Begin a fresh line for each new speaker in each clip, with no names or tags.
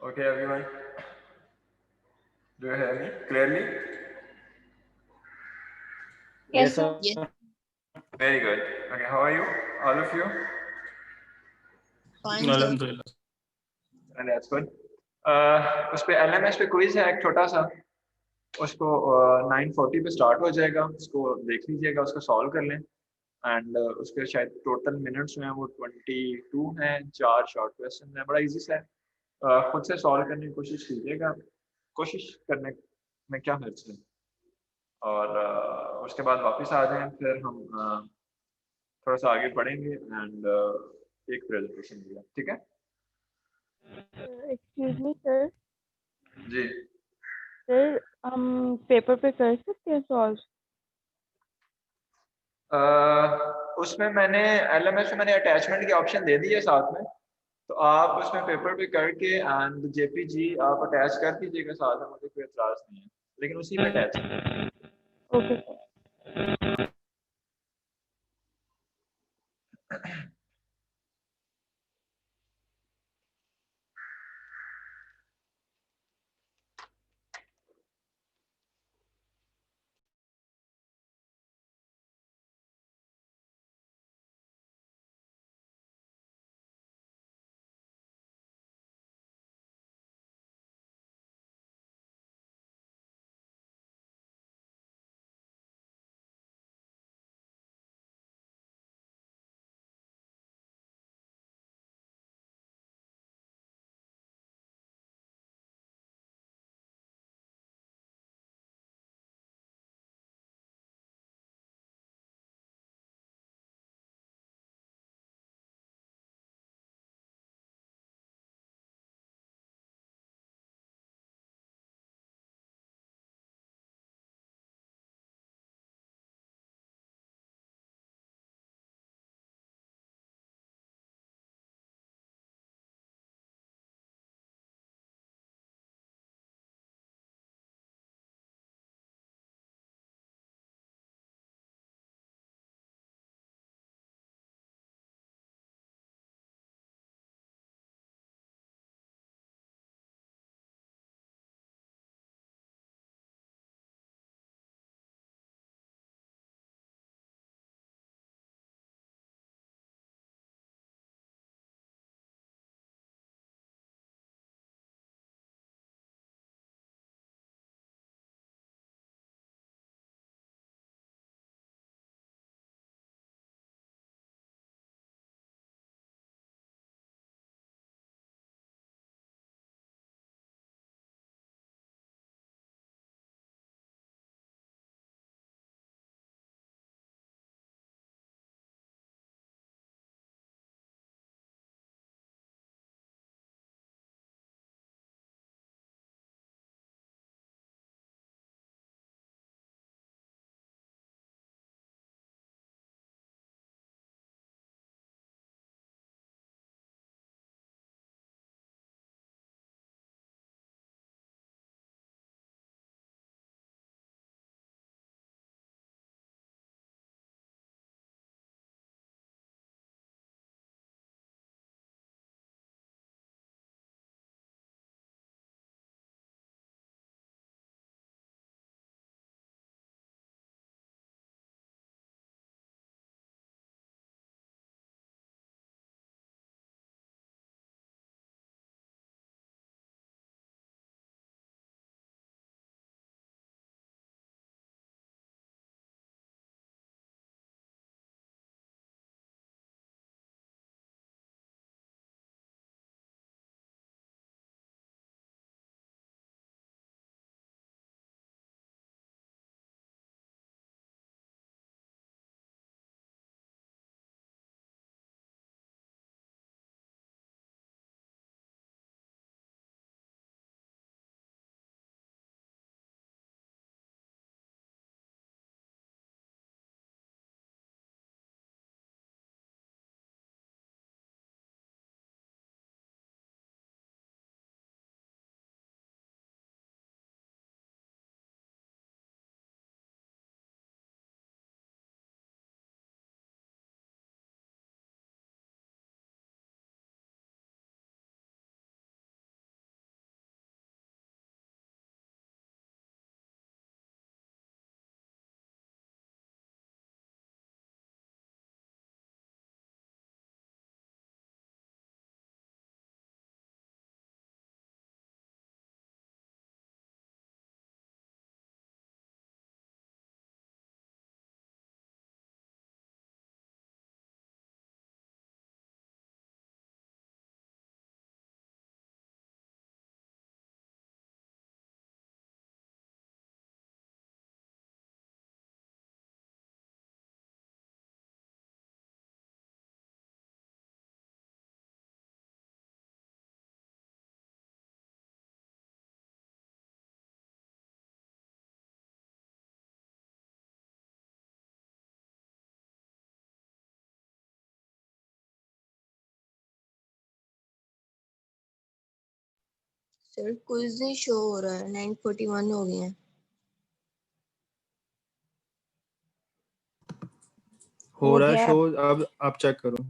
Okay, everyone. Do you hear me clearly?
Yes,
Yes,
sir.
sir.
Very good. Okay, how are you? All of you?
Fine, sir.
Alhamdulillah.
And that's good. उस पे LMS पे quiz है एक छोटा सा, उसको 9:40 पे start हो जाएगा, उसको देख लीजिएगा, उसको सॉल्व कर लें। एंड उसके शायद टोटल मिनट्स में वो 22 हैं, 4 शॉर्ट क्वेश्चन है, बड़ा इजी सा है। खुद से सॉल्व करने की कोशिश कीजिएगा, कोशिश करने में क्या हर्ज है। और उसके बाद वापस आ जाएं, फिर हम थोड़ा सा आगे पढ़ेंगे एंड एक प्रेजेंटेशन दिया, ठीक है
एक्सक्यूज मी सर।
जी।
सर हम पेपर पे कर सकते हैं सॉल्व?
उसमें मैंने LMS में मैंने अटैचमेंट की ऑप्शन दे दी है साथ में, तो आप उसमें पेपर पे करके एंड JPG आप अटैच कर दीजिएगा साथ में, मुझे कोई एतराज नहीं है, लेकिन उसी में अटैच है।
Okay sir.
सर क्विज नहीं शो हो रहा है, 9:41 हो गए हैं।
हो रहा है
गया
शो, अब आप चेक करो।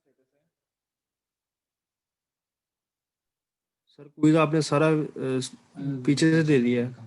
स्टेटस है?
सर क्विज आपने सारा पीछे से दे दिया है।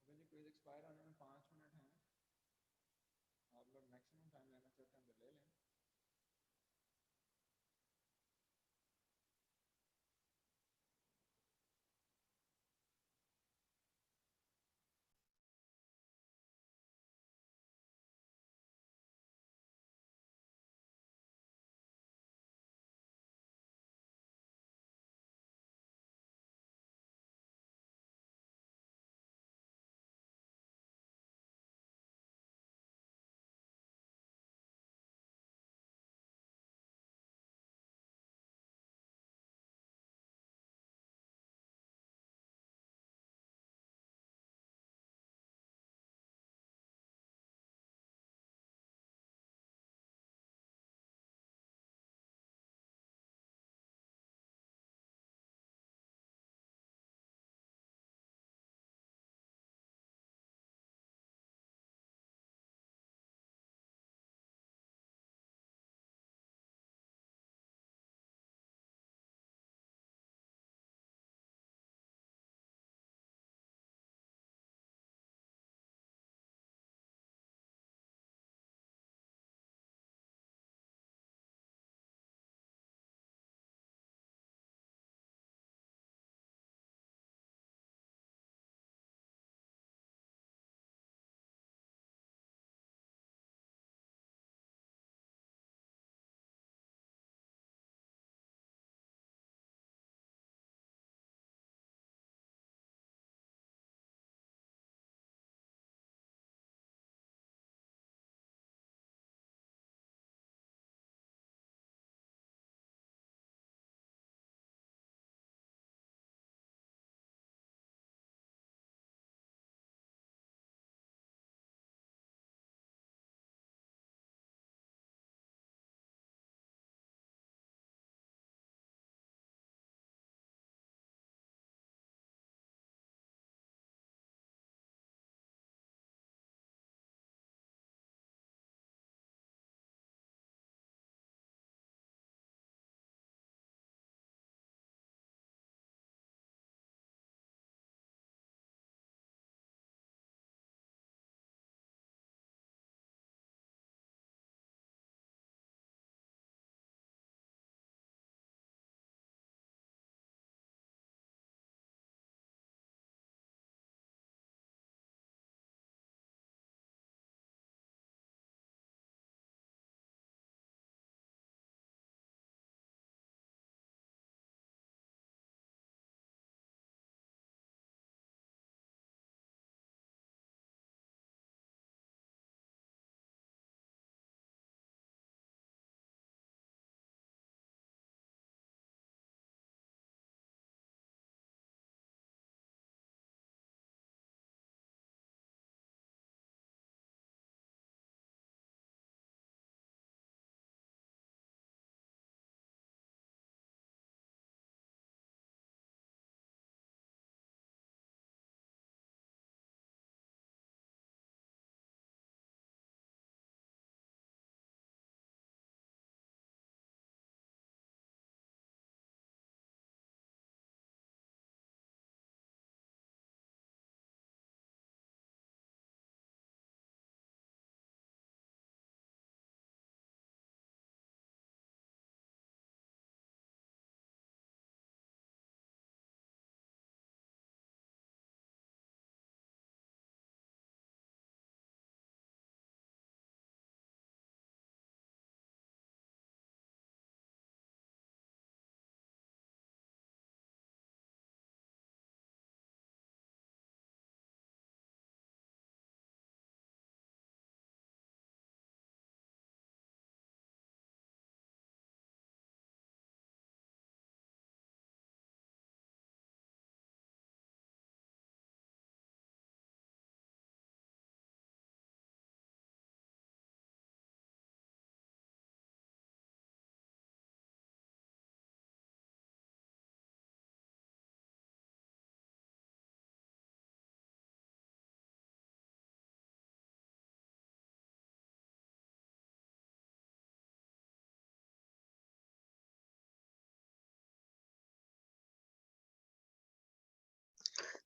क्विज एक्सपायर होने में 5 मिनट हैं। आप लोग मैक्सिमम टाइम लेना चाहते हैं तो ले लें।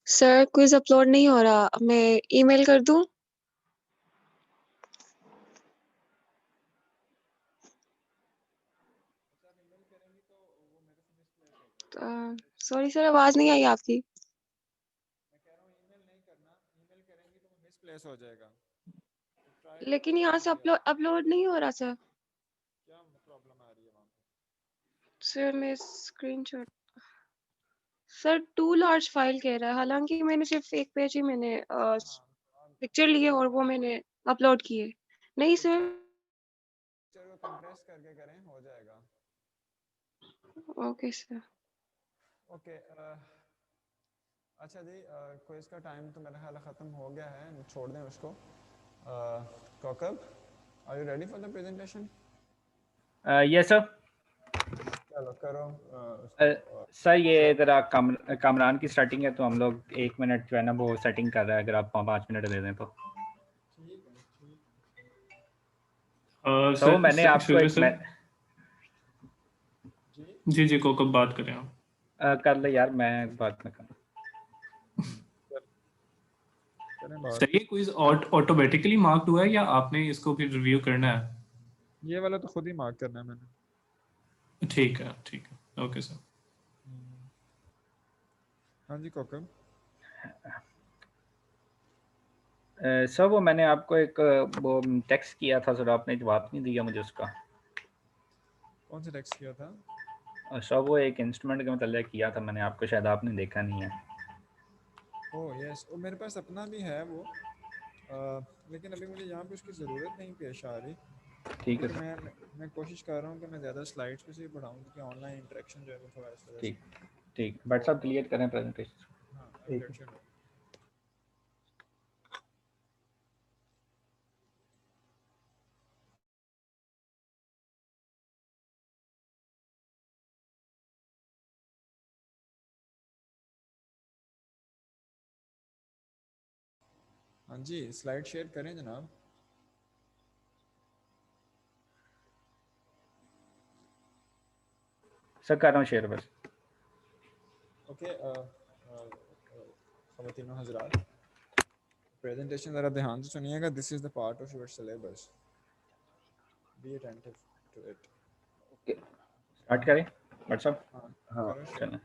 सर क्विज अपलोड नहीं हो रहा, मैं ईमेल कर दूं? सॉरी सर, आवाज नहीं आई आपकी।
मैं कह रहा हूँ ईमेल नहीं करना, ईमेल करेंगी तो वो मिसप्लेस हो जाएगा। तो ट्राई करो
लेकिन यहाँ से अपलोड नहीं हो रहा सर।
क्या प्रॉब्लम आ रही है वहाँ पे?
सर मैं screenshot, sir too large file कह रहा है, हालांकि मैंने सिर्फ एक पेज ही मैंने पिक्चर लिए और वो मैंने अपलोड किए। नहीं सर।
पिक्चर को कंप्रेस करके करें, हो जाएगा।
Okay sir.
ओके। अच्छा जी, क्विज का टाइम तो मेरा ख्याल ख़त्म हो गया है, छोड़ दें उसको। Kaukab, are you ready for the presentation?
Yes sir.
चलो करो उसको।
सर ये ज़रा कामरान की स्टार्टिंग है, तो हम लोग 1 मिनट जो है ना वो सेटिंग कर रहा है, अगर आप 5 मिनट दे दें तो।
ठीक है, ठीक।
तो वो मैंने आपको एक
जी जी को कब बात करें आप?
कर ले यार, मैं बात में कर।
सही है, क्विज ऑटोमेटिकली मार्क्ड हुआ है या आपने इसको फिर रिव्यू करना है?
ये वाला तो खुद ही मार्क करना है मैंने।
ठीक है ठीक है, ओके सर।
हाँ जी कौकब।
सर वो मैंने आपको एक वो टेक्स्ट किया था सर, आपने जवाब नहीं दिया मुझे उसका।
कौन सा टेक्स्ट किया था?
सर वो एक इंस्ट्रूमेंट के मतलब किया था मैंने आपको, शायद आपने देखा नहीं है।
ओह यस, वो मेरे पास अपना भी है वो, लेकिन अभी मुझे यहाँ पे उसकी ज़रूरत नहीं पेश आ रही,
ठीक है
क्योंकि
सर।
मैं कोशिश कर रहा हूँ कि मैं ज़्यादा स्लाइड्स पे से ही पढ़ाऊँ, क्योंकि ऑनलाइन इंटरेक्शन जो है वो थोड़ा इस वजह से।
ठीक ठीक, बट साहब क्लियर करें प्रेजेंटेशन।
हाँ, I will let you know. हाँ जी, स्लाइड शेयर करें जनाब।
सर कर रहा हूँ शेयर बस।
ओके। ख़वातीनो हज़रात, प्रेजेंटेशन ज़रा ध्यान से सुनिएगा। This is the part of your syllabus, be attentive to it.
Okay start करें व्हाट्सअप।
हाँ,
हाँ
करो शेयर।
चलें।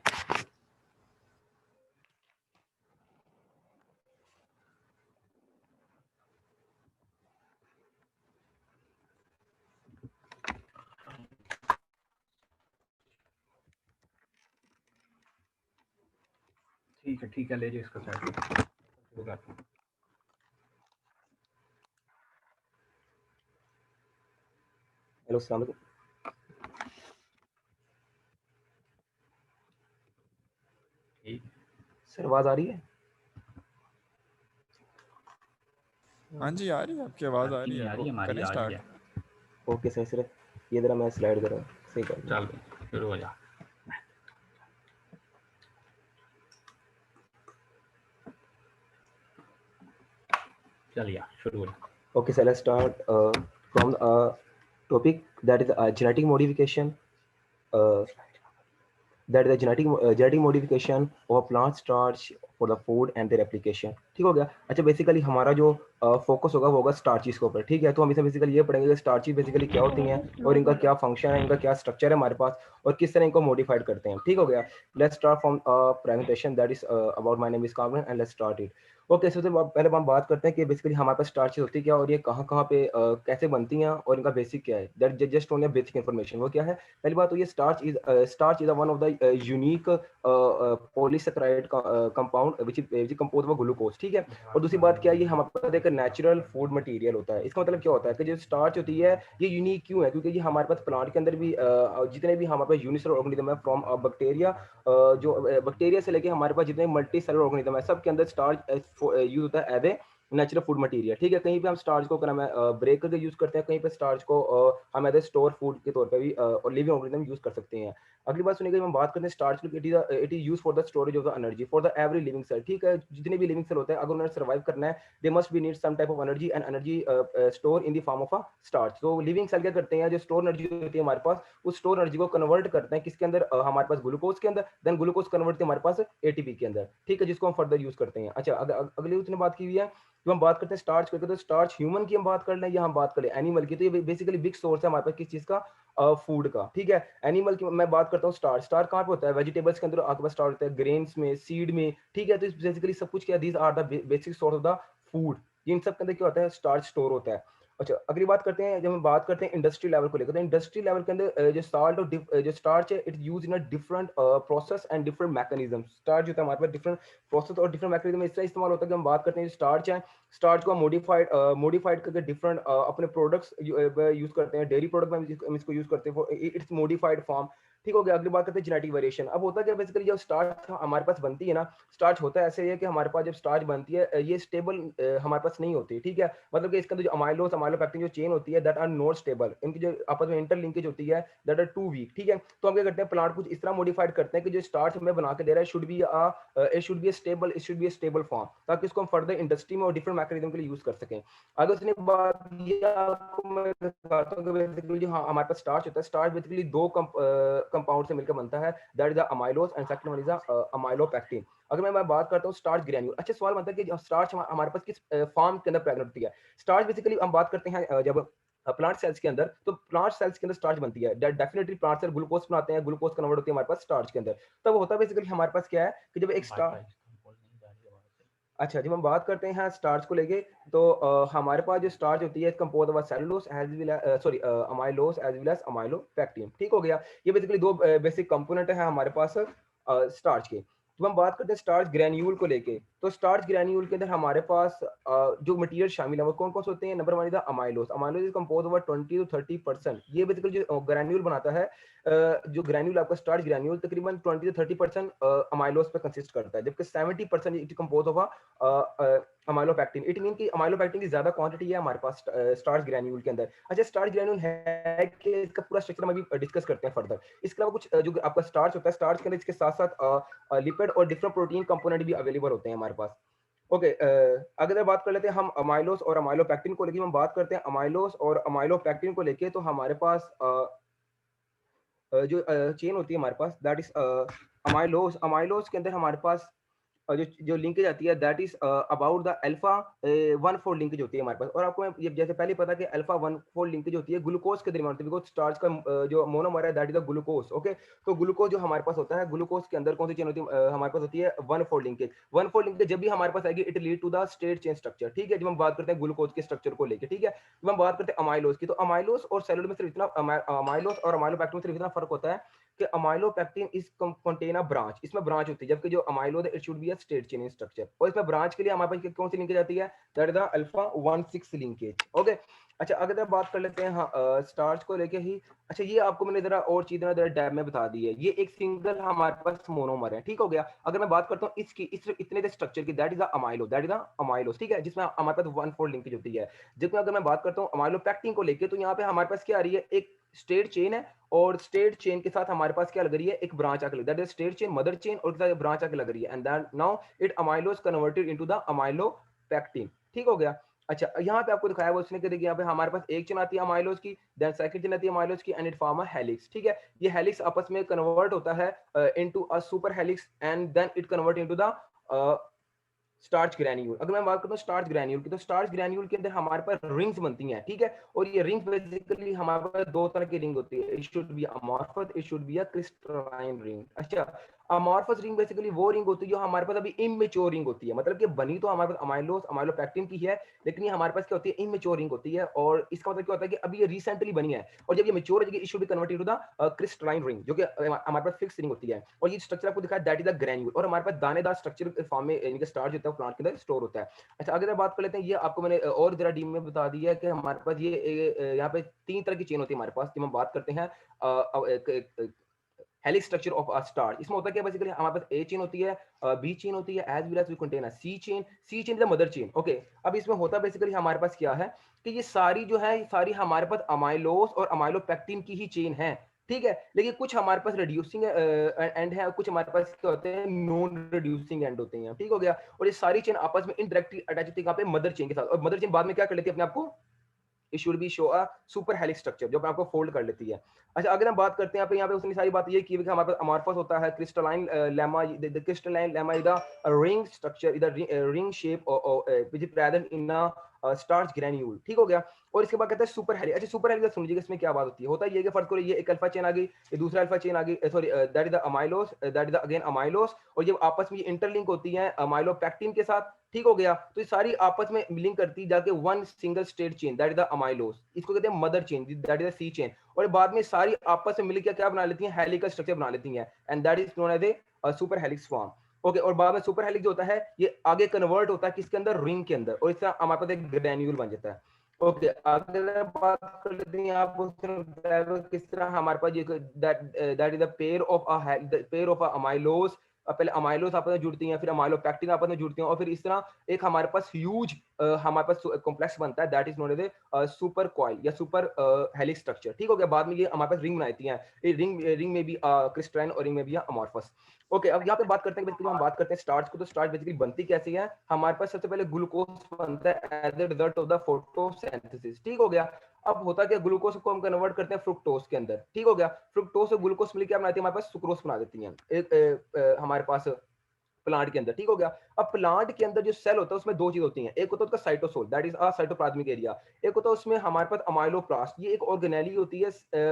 ठीक है, ले जाइए इसको साइड होगा।
हेलो अस्सलाम वालेकुम
ठीक।
सर, आवाज़ आ रही है?
हाँ जी, आ रही है, आपकी आवाज़ आ
आपकी
रही
नहीं
है।
आ रही है, हमारी
करें
आ रही
स्टार्ट?
है।
ओके सर, सिर्फ ये ज़रा मैं स्लाइड ज़रा सही कर लूँ।
चल शुरू हो जा। चलिए शुरू हो जा।
Okay, so let's start from a topic that is genetic modification. That is the genetic modification of plant starch for the food and their application. ठीक हो गया। अच्छा, बेसिकली हमारा जो फोकस होगा वो होगा स्टार्चेस के ऊपर। ठीक है, तो हम इसे बेसिकली ये पढ़ेंगे कि स्टार्चेस बेसिकली क्या होती हैं और इनका क्या फंक्शन है, इनका क्या स्ट्रक्चर है हमारे पास, और किस तरह इनको मॉडिफाइड करते हैं। ठीक हो गया। Let's start from presentation that is about my name is Kamran and let's start it. Okay, सबसे पहले हम बात करते हैं कि बेसिकली हमारे पास स्टार्चेस होती है क्या और ये कहाँ पे कैसे बनती हैं और इनका बेसिक क्या है। That just only basic information. वो क्या है? पहली बात तो ये starch is one of the unique polysaccharide compound which is composed of glucose. ठीक है, और दूसरी बात क्या है, ये हमारे पास एक नेचुरल फूड मटेरियल होता है। इसका मतलब क्या होता है कि जो स्टार्च होती है ये यूनिक क्यों है? क्योंकि ये हमारे पास प्लांट के अंदर भी जितने भी हमारे पास यूनिसेलुलर ऑर्गेनिज्म है फ्रॉम बैक्टीरिया, जो बैक्टीरिया से लेके हमारे पास जितने मल्टी सेलुलर ऑर्गेनिज्म है सब के अंदर स्टार्च यूज होता है as a natural food material, ठीक है। कहीं पे हम स्टार्च को ब्रेक करके यूज करते हैं, कहीं पे स्टार्च को हम एज ए स्टोर फूड के तौर पे भी और लिविंग ऑर्गेनिज्म यूज कर सकते हैं। अगली बात सुनिए, हम बात करते हैं starch, it is use for the storage of the energy for the every living cell, ठीक है। जितने भी लिविंग सेल होते हैं, अगर उन्हें सर्वाइव करना है, they must be need some type of energy, and energy store in the form of a starch. तो लिविंग सेल क्या करते हैं, जो स्टोर एनर्जी होती है हमारे पास, उस स्टोर एनर्जी को कन्वर्ट करते हैं किसके अंदर, हमारे पास ग्लूकोज के अंदर, देन ग्लूकोज कन्वर्ट हमारे पास एटीपी के अंदर, ठीक है, जिसको हम फर्दर यूज करते हैं। अच्छा, अगली उसने बात की हुई है, जो हम बात करते हैं स्टार्च करके, तो स्टार्च ह्यूमन की हम बात कर लें या हम बात करें एनिमल की, तो ये बेसिकली बिग सोर्स है हमारे पास किस चीज का, फूड का, ठीक है। एनिमल की मैं बात करता हूँ, स्टार्च कहाँ पे होता है, वेजिटेबल्स के अंदर आपके पास स्टार्च होता है, ग्रेन्स में, सीड में, ठीक है। तो बेसिकली सब कुछ क्या, these are the basic source of the food, इन सब के अंदर क्या होता है, स्टार्च स्टोर होता है। अच्छा, अगली बात करते हैं, जब हम बात करते हैं इंडस्ट्री लेवल को लेकर, तो इंडस्ट्री लेवल के अंदर जो साल्ट और जो स्टार्च है, it use in a different process and different mechanism. Starch होता है हमारे पास डिफरेंट प्रोसेस और डिफरेंट मैकेनिज्म इससे इस्तेमाल होता है कि हम बात करते हैं स्टार्च है, स्टार्च को मॉडिफाइड करके डिफरेंट अपने प्रोडक्ट्स यूज करते हैं, डेयरी प्रोडक्ट में हम इसको यूज करते हैं इट्स मॉडिफाइड फॉर्म, ठीक हो गया। अगली बात करते हैं जेनेटिक वेरिएशन। अब होता है क्या, बेसिकली जब स्टार्च हमारे पास बनती है ना, स्टार्च होता है ऐसे है कि हमारे पास जब स्टार्च बनती है, ये स्टेबल हमारे पास नहीं होती, ठीक है। मतलब कि इसके अंदर जो अमाइलोस अमाइलोपेक्टिन जो चेन होती है, दैट आर नॉट स्टेबल, इनकी जो आपस में इंटर लिंकेज होती है, दैट आर टू वीक, ठीक है। तो हम क्या करते हैं, प्लांट कुछ इस तरह मॉडिफाइड करते हैं कि जो स्टार्च हमें बना के दे रहा है शुड बी स्टेबल फॉर्म, ताकि इसको हम फर्दर इंडस्ट्री में और डिफरेंट मैकेनिज्म के लिए यूज कर सकें। अगर उसने बात किया, आपको मैं बताता हूं कि बेसिकली जो हमारे पास स्टार्च होता है, स्टार्च बेसिकली दो कंपाउंड से मिलकर बनता है, that is the amylose and second one is the amylopectin. अगर मैं बात करता हूँ स्टार्च ग्रैन्यूल, अच्छा सवाल बनता है कि स्टार्च हमारे पास किस फॉर्म के अंदर प्रेजेंट होती है। स्टार्च बेसिकली हम बात करते हैं जब प्लांट सेल्स के अंदर, तो प्लांट सेल्स के अंदर स्टार्च बनती है, डेफिनेटली प्लांट सेल ग्लूकोज बनाते हैं, ग्लूकोज कन्वर्ट होती है हमारे पास स्टार्च के अंदर। तब होता है बेसिकली हमारे पास क्या है कि जब एक स्टार्च, अच्छा जब हम बात करते हैं स्टार्च को लेके, तो हमारे पास जो स्टार्च होती है compose of cellulose as well amylose as well as amylopectin, ठीक हो गया। ये बेसिकली दो बेसिक कंपोनेंट है हमारे पास स्टार्च के। तो हम बात करते हैं स्टार्च ग्रैन्यूल को लेके, तो स्टार्च ग्रैन्यूल के अंदर हमारे पास जो मटेरियल शामिल है वो कौन कौन से होते हैं। Number one is amylose, amylose is compose over 20 to 30%। ये बेसिकली जो ग्रैन्यूल बनाता है, जो ग्रैन्यूल आपका स्टार्च ग्रैन्यूल तकरीबन 20 to 30% अमाइलोज पे कंसिस्ट करता है, जबकि 70% it compose of amylopectin. It mean कि अमाइलोपेक्टिन की ज्यादा क्वांटिटी है हमारे पास स्टार्च ग्रैन्यूल के अंदर। अच्छा, स्टार्च ग्रैन्यूल है कि इसका पूरा स्ट्रक्चर हम अभी डिस्कस करते हैं फर्दर। इसके अलावा कुछ जो आपका स्टार्च होता है, स्टार्च के अंदर इसके साथ साथ लिपिड और डिफरेंट प्रोटीन कंपोनेंट भी अवेलेबल होते हैं हमारे पास। ओके, अगर बात कर लेते हैं हम अमाइलोज और अमाइलोपेक्टिन को लेके, हम बात करते हैं अमाइलोज और अमाइलोपेक्टिन को लेके, तो हमारे पास जो चेन होती है हमारे पास, दैट इज अमाइलोज। अमाइलोज के अंदर हमारे पास जो लिंकेज आती है, that is about the alpha 1,4 linkage होती है हमारे पास। और आपको ये जैसे पहले पता कि अल्फा 1,4 लिंकेज होती है ग्लूकोज के दरमियान, बिकॉज स्टार्च का जो मोनोमर है that is the glucose. Okay, तो ग्लूकोज जो हमारे पास होता है, ग्लूकोज के अंदर कौन सी चेन होती है, हमारे पास होती है 1,4 लिंकेज। 1,4 लिंकेज जब भी हमारे पास आएगी, it lead to the straight chain structure, ठीक है। जब हम बात करते हैं ग्लूकोज के स्ट्रक्चर को लेकर, ठीक है। जब हम बात करते हैं अमाइलोज की, तो अमाइलोज और सेलुलोज में सिर्फ इतना, अमाइलोज और अमाइलोपेक्टिन में सिर्फ इतना फर्क होता है कि amylopectin is contain a branch, इसमें ब्रांच होती है, जबकि जो amylose it should be a straight chain structure. और इसमें ब्रांच के लिए हमारे पास कौन सी लिंकेज आती है, that is the alpha 1,6 linkage. Okay, अच्छा अगर बात कर लेते हैं हाँ स्टार्च को लेके ही। अच्छा, ये आपको मैंने जरा और चीजें जरा डैब में बता दी है, ये एक सिंगल हमारे पास मोनोमर है, ठीक हो गया। अगर मैं बात करता हूँ इसकी इतने स्ट्रक्चर की, दैट इज द अमाइलोज, ठीक है, जिसमें हमारे पास 1,4 लिंकेज होती है। जबकि अगर मैं बात करता हूँ अमाइलोपेक्टिन को लेके, तो यहाँ पे हमारे पास क्या आ रही है, एक स्ट्रेट चेन है, और स्ट्रेट चेन के साथ हमारे पास क्या लग रही है, एक ब्रांच आके लग रही है, that is straight chain mother chain, और इसके साथ ब्रांच आके लग रही है, and then now it amylose converted into the amylopectin, ठीक हो गया। अच्छा, यहाँ पे आपको दिखाया हुआ उसने कि देखिए यहाँ पे हमारे पास एक चेन आती है अमाइलोज की, देन सेकंड चेन आती है अमाइलोज की, and it form a helix, ठीक है। ये हेलिक्स आपस में कन्वर्ट होता है into a super helix, and then it convert into the starch granule. अगर मैं बात करता हूँ स्टार्च ग्रैन्यूल की, तो स्टार्च ग्रैन्यूल के अंदर हमारे पास रिंग्स बनती हैं, ठीक है। और ये रिंग्स बेसिकली हमारे पास दो तरह की रिंग होती है, it should B amorphous, it should be a crystalline ring. अच्छा, अमॉर्फस रिंग बेसिकली वो रिंग होती है जो हमारे पास अभी इमेच्योर रिंग होती है, मतलब कि बनी तो हमारे पास अमाइलोज अमाइलोपेक्टिन की है, लेकिन ये हमारे पास क्या होती है, इमेच्योर रिंग होती है। और इसका मतलब क्या होता है कि अभी ये रिसेंटली बनी है, और जब ये मैच्योर हो जाएगी, it should be converted to the crystalline ring, जो कि हमारे पास फिक्स रिंग होती है। और ये स्ट्रक्चर आपको दिखा, दैट इज द ग्रैन्यूल। और हमारे पास दानेदार स्ट्रक्चर फॉर्म में यानी कि स्टार्च होता है प्लांट के अंदर स्टोर होता है। अच्छा, अगर बात कर लेते हैं, ये आपको मैंने और जरा डीम में बता दिया है कि हमारे पास ये यहाँ पे 3 तरह की चेन होती है हमारे पास, जब हम बात करते हैं helix structure of a starch. इसमें होता क्या बेसिकली हमारे पास ए चेन होती है, बी चेन होती है, as well as we contain a C chain. C chain is the mother chain. Okay, अब इसमें होता बेसिकली हमारे पास क्या है कि ये सारी जो है सारी हमारे पास अमाइलोज और अमाइलोपेक्टिन की ही चेन है, ठीक है। लेकिन कुछ हमारे पास रिड्यूसिंग एंड है, कुछ हमारे पास क्या होते हैं नॉन रिड्यूसिंग एंड होते हैं, ठीक हो गया। और ये सारी चेन आपस में इनडायरेक्टली अटैच होती है यहाँ पे मदर चेन के साथ, और मदर चेन बाद में क्या कर लेती है अपने आप को, it should be show a super helix structure जो आपको फोल्ड कर लेती है। अच्छा, अगर हम बात करते हैं यहाँ पे उसने सारी बात ये की कि हमारे पास अमॉर्फस होता है, crystalline lemma, the crystalline lemma is the ring structure, is the ring shape which is present in a starch granule, ठीक हो गया। और इसके बाद कहते हैं सुपर हेलिक्स। अच्छा, सुपर हेलिक्स सुन लीजिए इसमें क्या बात होती है। होता है ये कि फर्स्ट करो ये एक अल्फा चेन आ गई, ये दूसरा अल्फा चेन आ गई, sorry that is the amylose, that is the again amylose, और ये आपस में इंटरलिंक होती है अमाइलोपेक्टिन के साथ, ठीक हो गया। तो ये सारी आपस में लिंक करती जाके one single state chain, that is the amylose, इसको कहते हैं mother chain, that is the C chain. और बाद में सारी आपस में मिलकर क्या बना लेती हैं, हेलिकल स्ट्रक्चर बना लेती हैं, and that is known as a super helix form. Okay, और बाद में सुपर हेलिक्स जो होता है ये आगे कन्वर्ट होता है किसके अंदर, रिंग के अंदर, और इस तरह हमारे पास एक ग्रैन्यूल बन जाता है। ओके, अगर बात कर लेते हैं आप किस तरह हमारे पास ये that is the pair of a amylose, पहले अमाइलोस आपस में जुड़ती हैं, फिर अमाइलोपेक्टिन आपस में जुड़ती हैं, और फिर इस तरह एक हमारे पास ह्यूज हमारे पास कॉम्प्लेक्स बनता है, that is known as a super coil या सुपर हेलिक्स स्ट्रक्चर, ठीक हो गया। बाद में ये हमारे पास रिंग बनाती हैं, ये रिंग में भी क्रिस्टलाइन और रिंग में भी अमॉर्फस। ओके, अब यहाँ पे बात करते हैं बेसिकली, हम बात करते हैं स्टार्च को। तो स्टार्च बेसिकली बनती कैसी है, हमारे पास सबसे पहले ग्लूकोज बनता है as a result of the photosynthesis, ठीक हो गया। अब होता क्या, ग्लूकोज को हम कन्वर्ट करते हैं फ्रुक्टोज के अंदर, ठीक हो गया। फ्रुक्टोज और ग्लूकोज मिलकर क्या बनाती है, हमारे पास सुक्रोज बना देती हैं हमारे पास प्लांट के अंदर, ठीक हो गया। अब प्लांट के अंदर जो सेल होता है उसमें दो चीज होती हैं, एक होता है उसका cytosol, that is a cytoplasmic area, एक होता है उसमें हमारे पास अमाइलोप्लास्ट, ये एक ऑर्गेनेली होती है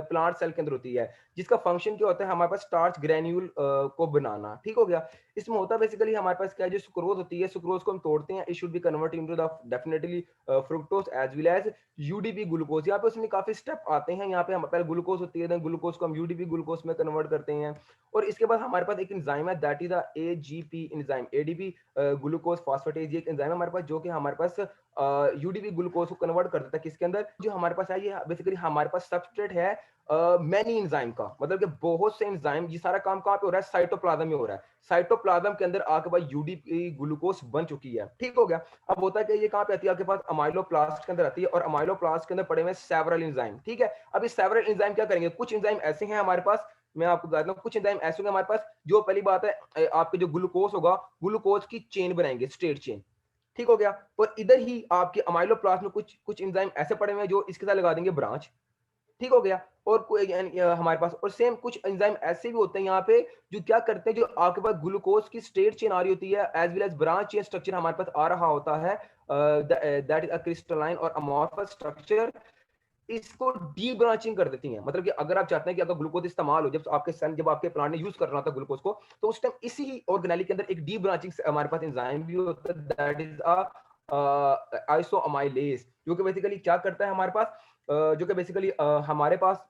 प्लांट सेल के अंदर होती है, जिसका फंक्शन क्या होता है, हमारे पास स्टार्च ग्रैन्यूल को बनाना, ठीक हो गया। इसमें होता है बेसिकली हमारे पास क्या, जो सुक्रोज होती है, सुक्रोज को हम तोड़ते हैं, it should be converted into the definitely fructose as well as UDP glucose. यहाँ पे उसमें काफी स्टेप आते हैं, यहाँ पे हम पहले ग्लूकोज होती है, ग्लूकोज को हम यूडीपी ग्लूकोज में कन्वर्ट करते हैं, और इसके बाद हमारे पास एक एंजाइम है, that is the AGP enzyme, ADP glucose phosphatase, ये एक एंजाइम है हमारे पास जो कि हमारे पास यूडीपी ग्लूकोज को कन्वर्ट कर देता है किसके अंदर, जो हमारे पास है ये बेसिकली हमारे पास सबस्ट्रेट है मैनी एंजाइम का, मतलब कि बहुत से एंजाइम, ये सारा काम कहाँ पे हो रहा है, साइटोप्लाज्म में हो रहा है। साइटोप्लाज्म के अंदर आके बाद यूडीपी ग्लूकोज बन चुकी है, ठीक हो गया। अब होता है कि ये कहाँ पे आती है, आपके पास अमाइलोप्लास्ट के अंदर आती है, और अमाइलोप्लास्ट के अंदर पड़े हुए सेवरल एंजाइम, ठीक है। अब इस सेवरल एंजाइम क्या करेंगे, कुछ एंजाइम ऐसे हैं हमारे पास, मैं आपको बताता हूँ, कुछ एंजाइम ऐसे होंगे हमारे पास जो पहली बात है आपके जो ग्लूकोज होगा, ग्लूकोज की चेन बनाएंगे, स्ट्रेट चेन, ठीक हो गया। और इधर ही आपके अमाइलोप्लास्ट में कुछ कुछ एंजाइम ऐसे पड़े हुए हैं जो इसके साथ लगा देंगे ब्रांच, ठीक हो गया। और कोई हमारे पास और सेम कुछ एंजाइम ऐसे भी होते हैं यहाँ पे जो क्या करते हैं, जो आपके पास ग्लूकोज की स्ट्रेट चेन आ रही होती है as well as branch chain structure हमारे पास आ रहा होता है, दैट इज अ क्रिस्टलाइन और अमॉर्फस स्ट्रक्चर, इसको डी ब्रांचिंग कर देती हैं। मतलब कि अगर आप चाहते हैं कि अगर ग्लूकोज इस्तेमाल हो, जब आपके सेल, जब आपके प्लांट ने यूज कर रहा था ग्लूकोज को, तो उस टाइम इसी ही ऑर्गेनेली के अंदर एक डी ब्रांचिंग हमारे पास एंजाइम भी होता है, दैट इज आइसोअमाइलेज, जो कि बेसिकली क्या करता है हमारे पास, जो कि बेसिकली हमारे पास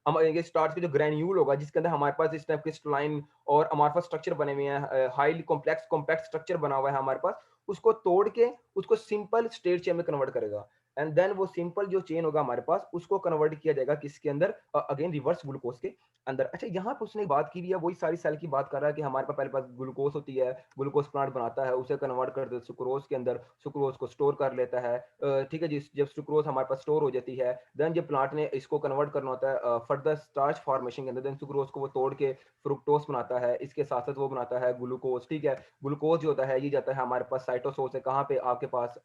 ये स्टार्च के जो ग्रैन्यूल होगा जिसके अंदर हमारे पास इस टाइप क्रिस्टलाइन और अमॉर्फस स्ट्रक्चर बने हुए हैं, हाईली कॉम्प्लेक्स कॉम्पैक्ट स्ट्रक्चर बना हुआ है हमारे पास, उसको तोड़ के उसको सिंपल स्ट्रेट चेन में कन्वर्ट करेगा, एंड देन वो सिंपल जो चेन होगा हमारे पास उसको कन्वर्ट किया जाएगा किसके अंदर, अगेन रिवर्स ग्लूकोज के अंदर। अच्छा, यहाँ पर उसने बात की भी है, वही सारी सेल की बात कर रहा है कि हमारे पास पहले पास ग्लूकोज होती है, ग्लूकोज प्लांट बनाता है, उसे कन्वर्ट कर देता है सुक्रोज के अंदर, सुक्रोज को स्टोर कर लेता है, ठीक है जी। जब सुक्रोज हमारे पास स्टोर हो जाती है, देन जब प्लांट ने इसको कन्वर्ट करना होता है फर्दर स्टार्च फॉर्मेशन के अंदर, देन सुक्रोज को वो तोड़ के फ्रुक्टोज बनाता है, इसके साथ साथ वो बनाता है ग्लूकोज, ठीक है। ग्लूकोज जो होता है ये जाता है हमारे पास साइटोसोल से, कहाँ पे आपके पास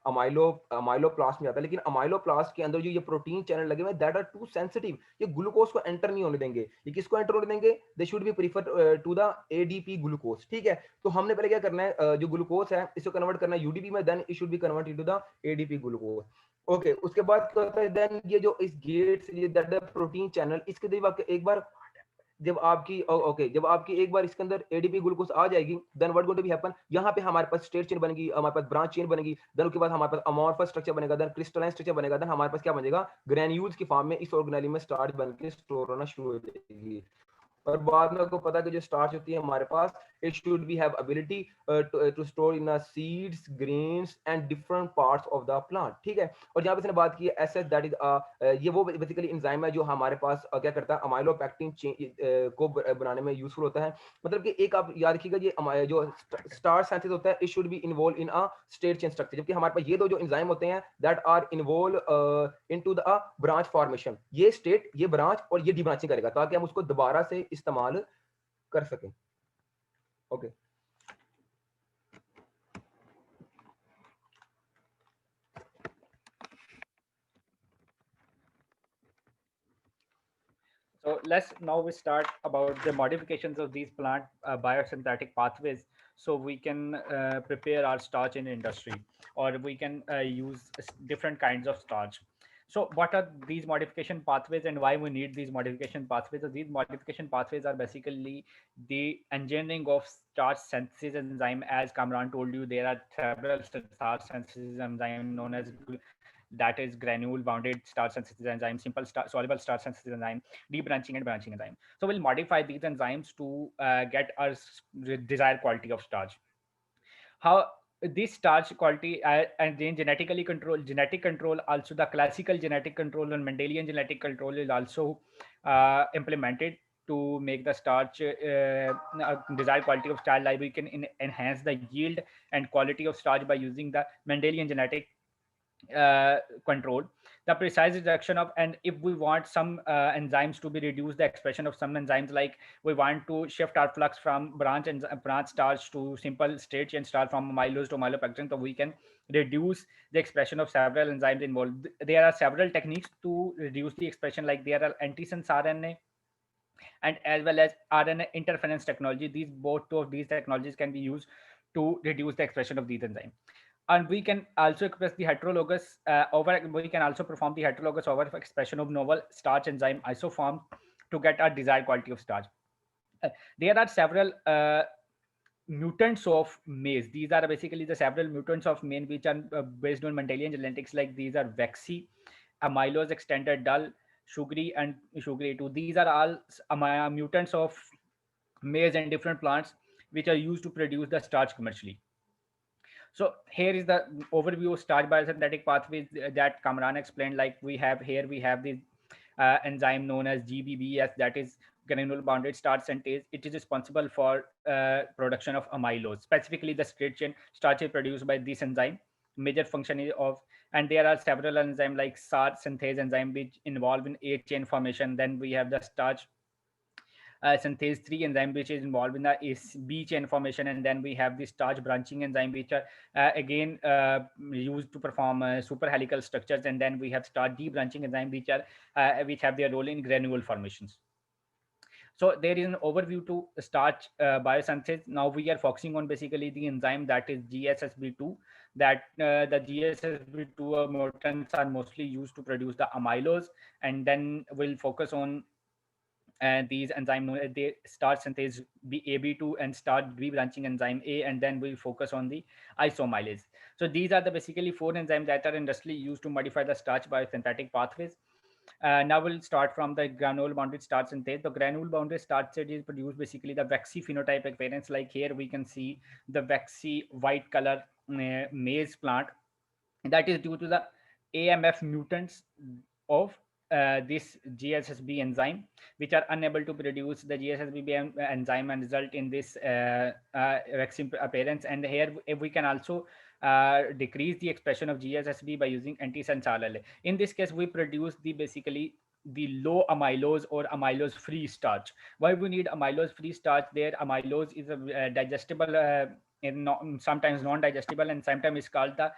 अमाइलोप्लास्ट में जाता है, लेकिन अमाइलोप्लास्ट के अंदर जो ये प्रोटीन चैनल लगे हुए हैं दैट आर टू सेंसिटिव, ये ग्लूकोज को एंटर नहीं होने देंगे। ये किसको एंटर होने देंगे, they should be prefer to the ADP glucose, ठीक है। तो हमने पहले क्या करना है, जो ग्लूकोज है इसको कन्वर्ट करना है यूडीपी में, then it should be convert into the ADP glucose. Okay, उसके बाद क्या होता है, देन ये जो इस गेट से ये दैट द प्रोटीन चैनल, इसके जब एक बार जब आपकी ओके जब आपकी एक बार इसके अंदर एडीपी ग्लूकोज आ जाएगी, then what going to be happen, यहाँ पे हमारे पास स्ट्रेट चेन बनेगी, हमारे पास ब्रांच चेन बनेगी, देन उसके बाद हमारे पास अमॉर्फस स्ट्रक्चर बनेगा, देन क्रिस्टलाइन स्ट्रक्चर बनेगा, देन हमारे पास क्या बनेगा, ग्रैन्यूल्स की फॉर्म में इस ऑर्गेनेली में स्टार्च बनके स्टोर होना शुरू हो जाएगी। और बाद में आपको पता है कि जो स्टार्च होती है हमारे पास, it should be have ability to store in seeds, grains and different parts of the plant, ठीक है। और जहाँ पे इसने बात की है SS, that is ये वो बेसिकली एंजाइम है जो हमारे पास क्या करता है, अमाइलोपेक्टिन को बनाने में यूजफुल होता है। मतलब कि एक आप याद रखिएगा, ये जो स्टार्च सिंथेसिस होता है, it should be involve in a straight chain structure, जबकि हमारे पास ये दो जो एंजाइम होते हैं that are involve into the branch formation, ये स्टेट, ये ब्रांच और ये डीब्रांचिंग करेगा ताकि हम उसको दोबारा से इस्तेमाल कर सकें। Okay
So let's now we start about the modifications of these plant biosynthetic pathways, so we can prepare our starch in industry, or we can use different kinds of starch. So what are these modification pathways and why we need these modification pathways? So these modification pathways are basically the engineering of starch synthesis enzyme. As Kamran told you, there are several starch synthesis enzyme known as that is granule bounded starch synthesis enzyme, simple soluble starch synthesis enzyme, debranching and branching enzyme. So we'll modify these enzymes to get our desired quality of starch. How this starch quality and then genetic control, also the classical genetic control and Mendelian genetic control is also implemented to make the starch desired quality of starch. Like we can enhance the yield and quality of starch by using the Mendelian genetic control, the precise reduction of, and if we want some enzymes to be reduced, the expression of some enzymes, like we want to shift our flux from branch starch to simple straight chain starch, from amylose to amylopectin, so we can reduce the expression of several enzymes involved. There are several techniques to reduce the expression, like there are antisense RNA and as well as RNA interference technology. These both of these technologies can be used to reduce the expression of these enzymes. And we can also express the heterologous we can also perform the heterologous over expression of novel starch enzyme isoforms to get our desired quality of starch. There are several mutants of maize. These are basically the several mutants of maize which are based on Mendelian genetics, like these are Vexi, amylose extended dull, sugary and sugary 2. These are all mutants of maize and different plants which are used to produce the starch commercially. So here is the overview of starch biosynthetic pathways that Kamran explained. Like we have the enzyme known as GBBS, that is granule bounded starch synthase. It is responsible for production of amylose, specifically the straight chain starch is produced by this enzyme. Major function is of, and there are several enzymes like SAR synthase enzyme which involve in A chain formation. Then we have the starch synthase 3 enzyme which is involved in the B chain formation, and then we have the starch branching enzyme which are again used to perform super helical structures, and then we have starch debranching enzyme which have their role in granule formations. So there is an overview to starch biosynthesis. Now we are focusing on basically the enzyme that is GSSB2. That the GSSB2 mutants are mostly used to produce the amylose, and then we'll focus on these enzyme, they starch synthase AB2 and start rebranching enzyme A, and then we'll focus on the isomylase. So these are the basically 4 enzymes that are industrially used to modify the starch biosynthetic pathways. Now we'll start from the granule bounded starch synthase. The granule bounded starch synthase is produced basically the Vexi phenotype appearance. Like here we can see the Vexi white color maize plant. That is due to the AMF mutants of this GSSB enzyme, which are unable to produce the GSSB enzyme and result in this vaccine appearance. And here we can also decrease the expression of GSSB by using antisense RNA. In this case, we produce the basically the low amylose or amylose free starch. Why we need amylose free starch? There amylose is a digestible sometimes non-digestible, and sometimes it's called the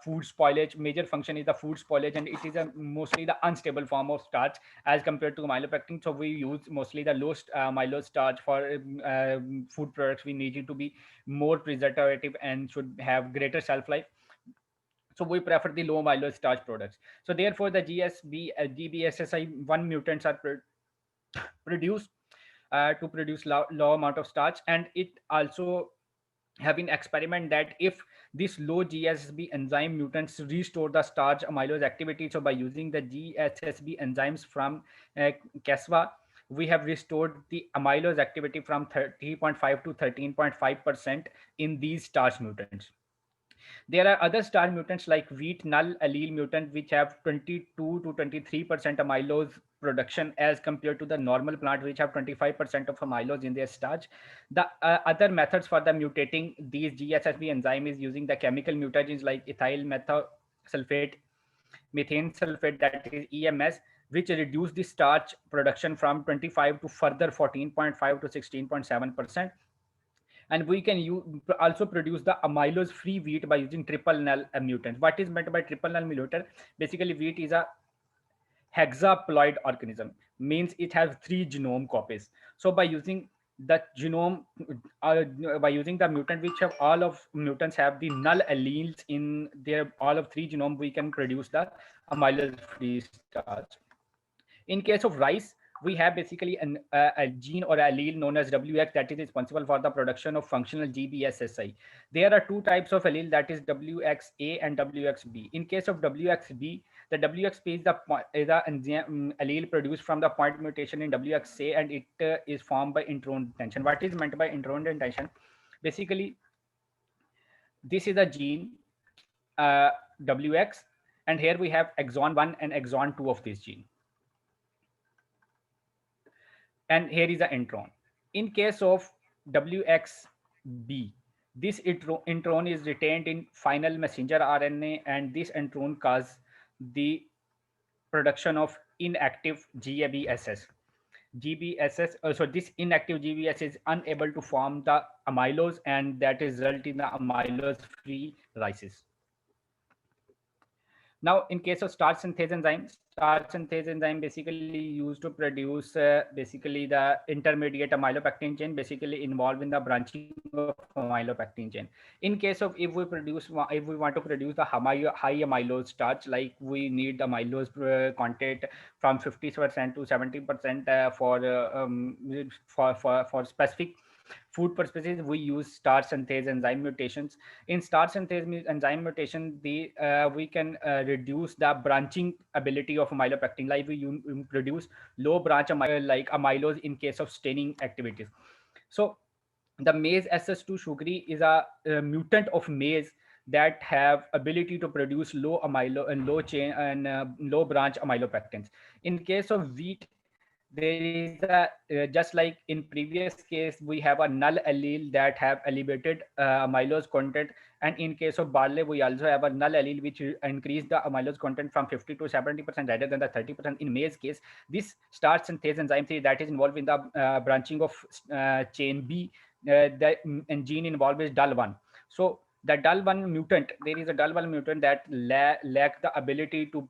food spoilage. Major function is the food spoilage, and it is mostly the unstable form of starch as compared to amylopectin. So we use mostly the low amylose starch for food products. We need it to be more preservative and should have greater shelf life. So we prefer the low amylose starch products. So therefore the GBSSI1 mutants are produced to produce low amount of starch, and it also have been experiment that if this low GSSB enzyme mutants restore the starch amylose activity, so by using the GSSB enzymes from Keswa, we have restored the amylose activity from 30.5 to 13.5% in these starch mutants. There are other starch mutants like wheat null allele mutant, which have 22 to 23% amylose production as compared to the normal plant, which have 25% of amylose in their starch. The other methods for the mutating these GSSB enzyme is using the chemical mutagens like ethyl methosulfate, methane sulfate, that is EMS, which reduce the starch production from 25 to further 14.5 to 16.7%. And we can also produce the amylose free wheat by using triple null mutant. What is meant by triple null mutant? Basically, wheat is a hexaploid organism, means it has 3 genome copies. So by using the genome, by using the mutant which have all of mutants have the null alleles in their all of 3 genome, we can produce the amylose free starch. In case of rice, we have basically a gene or allele known as WX that is responsible for the production of functional GBSSI. There are 2 types of allele, that is WXA and WXB. In case of WXB, the WXB is the allele produced from the point mutation in WXA, and it is formed by intron detention. What is meant by intron detention? Basically, this is a gene WX, and here we have exon 1 and exon 2 of this gene. And here is the intron. In case of WXB, this intron is retained in final messenger RNA, and this intron causes the production of inactive GBSS. So this inactive GBS is unable to form the amylose, and that is result in the amylose-free rices. Now, in case of starch synthase enzyme basically used to produce basically the intermediate amylopectin chain, basically involved in the branching of amylopectin chain. In case of if we want to produce the high amylose starch, like we need amylose content from 50% to 70% for specific food purposes, we use starch synthase enzyme mutations. In starch synthase enzyme mutation, we can reduce the branching ability of amylopectin, like we produce low branch like amylose in case of staining activities. So the maize SS2 sugary is a mutant of maize that have ability to produce low amylo and low chain and low branch amylopectins. In case of wheat, there is a just like in previous case, we have a null allele that have elevated amylose content, and in case of barley, we also have a null allele which increase the amylose content from 50 to 70% rather than the 30%. In maize case, this starch synthase enzyme that is involved in the branching of chain B, the gene involved is DUL1. So the DUL1 mutant, there is a DUL1 mutant that lack the ability to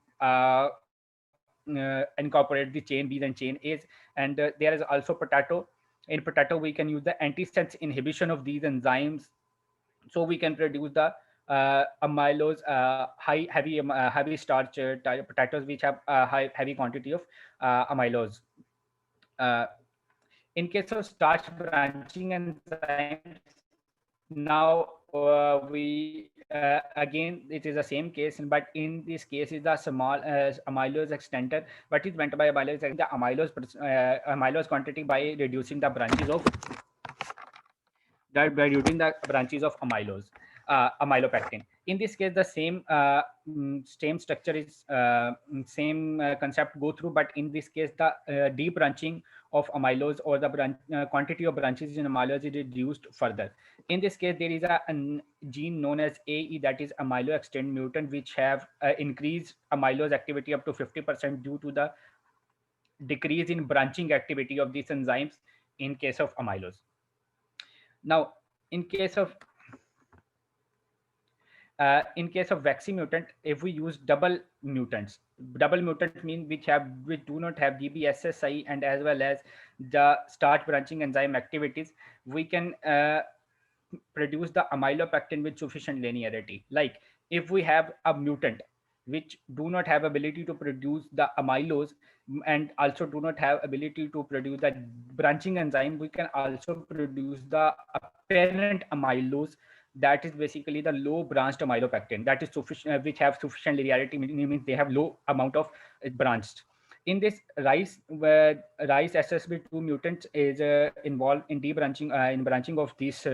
incorporate the chain B's and chain A's, and there is also potato. In potato, we can use the antisense inhibition of these enzymes, so we can produce the amylose heavy starch potatoes which have heavy quantity of amylose. In case of starch branching enzymes, now we again it is the same case, but in this case is the small amylose extender. What is meant by amylose? The amylose quantity by reducing the branches of amylose amylopectin. In this case, the same structure is same concept go through, but in this case the deep branching of amylose or the quantity of branches in amylose is reduced further. In this case, there is a gene known as AE, that is amylo extend mutant, which have increased amylose activity up to 50% due to the decrease in branching activity of these enzymes in case of amylose. Now, in case of Vexi mutant, if we use double mutant means which do not have GBSSI and as well as the starch branching enzyme activities, we can produce the amylopectin with sufficient linearity. Like if we have a mutant which do not have ability to produce the amylose and also do not have ability to produce the branching enzyme, we can also produce the apparent amylose, that is basically the low branched amylopectin, that is sufficient, which have sufficient linearity, means they have low amount of branched. In this rice, where rice SSB2 mutant is involved in debranching in branching of this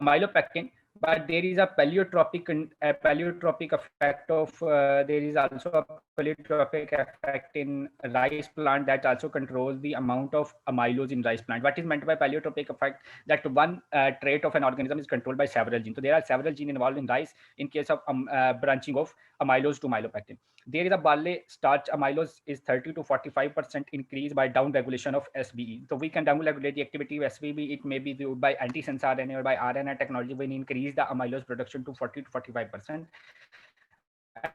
amylopectin, but there is a paleotropic effect of there is also a paleotropic effect in rice plant that also controls the amount of amylose in rice plant. What is meant by paleotropic effect? That one trait of an organism is controlled by several genes. So there are several genes involved in rice in case of branching of amylose to amylopectin. There is a barley starch amylose is 30 to 45% increase by down regulation of SBE. So we can down regulate the activity of SBE. It may be by antisense RNA or by RNA technology. We increase the amylose production to 40 to 45%.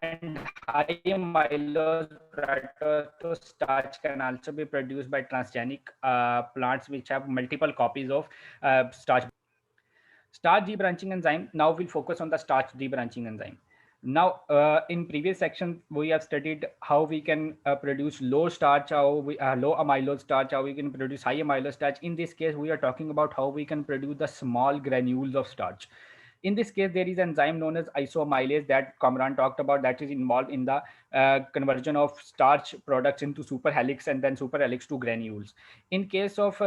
And high amylose protein starch can also be produced by transgenic plants which have multiple copies of starch. Starch debranching enzyme. Now we'll focus on the starch debranching enzyme. Now, in previous section, we have studied how we can produce low starch, low amylose starch, how we can produce high amylose starch. In this case, we are talking about how we can produce the small granules of starch. In this case, there is an enzyme known as isoamylase that Kamran talked about, that is involved in the conversion of starch products into superhelix and then superhelix to granules. In case of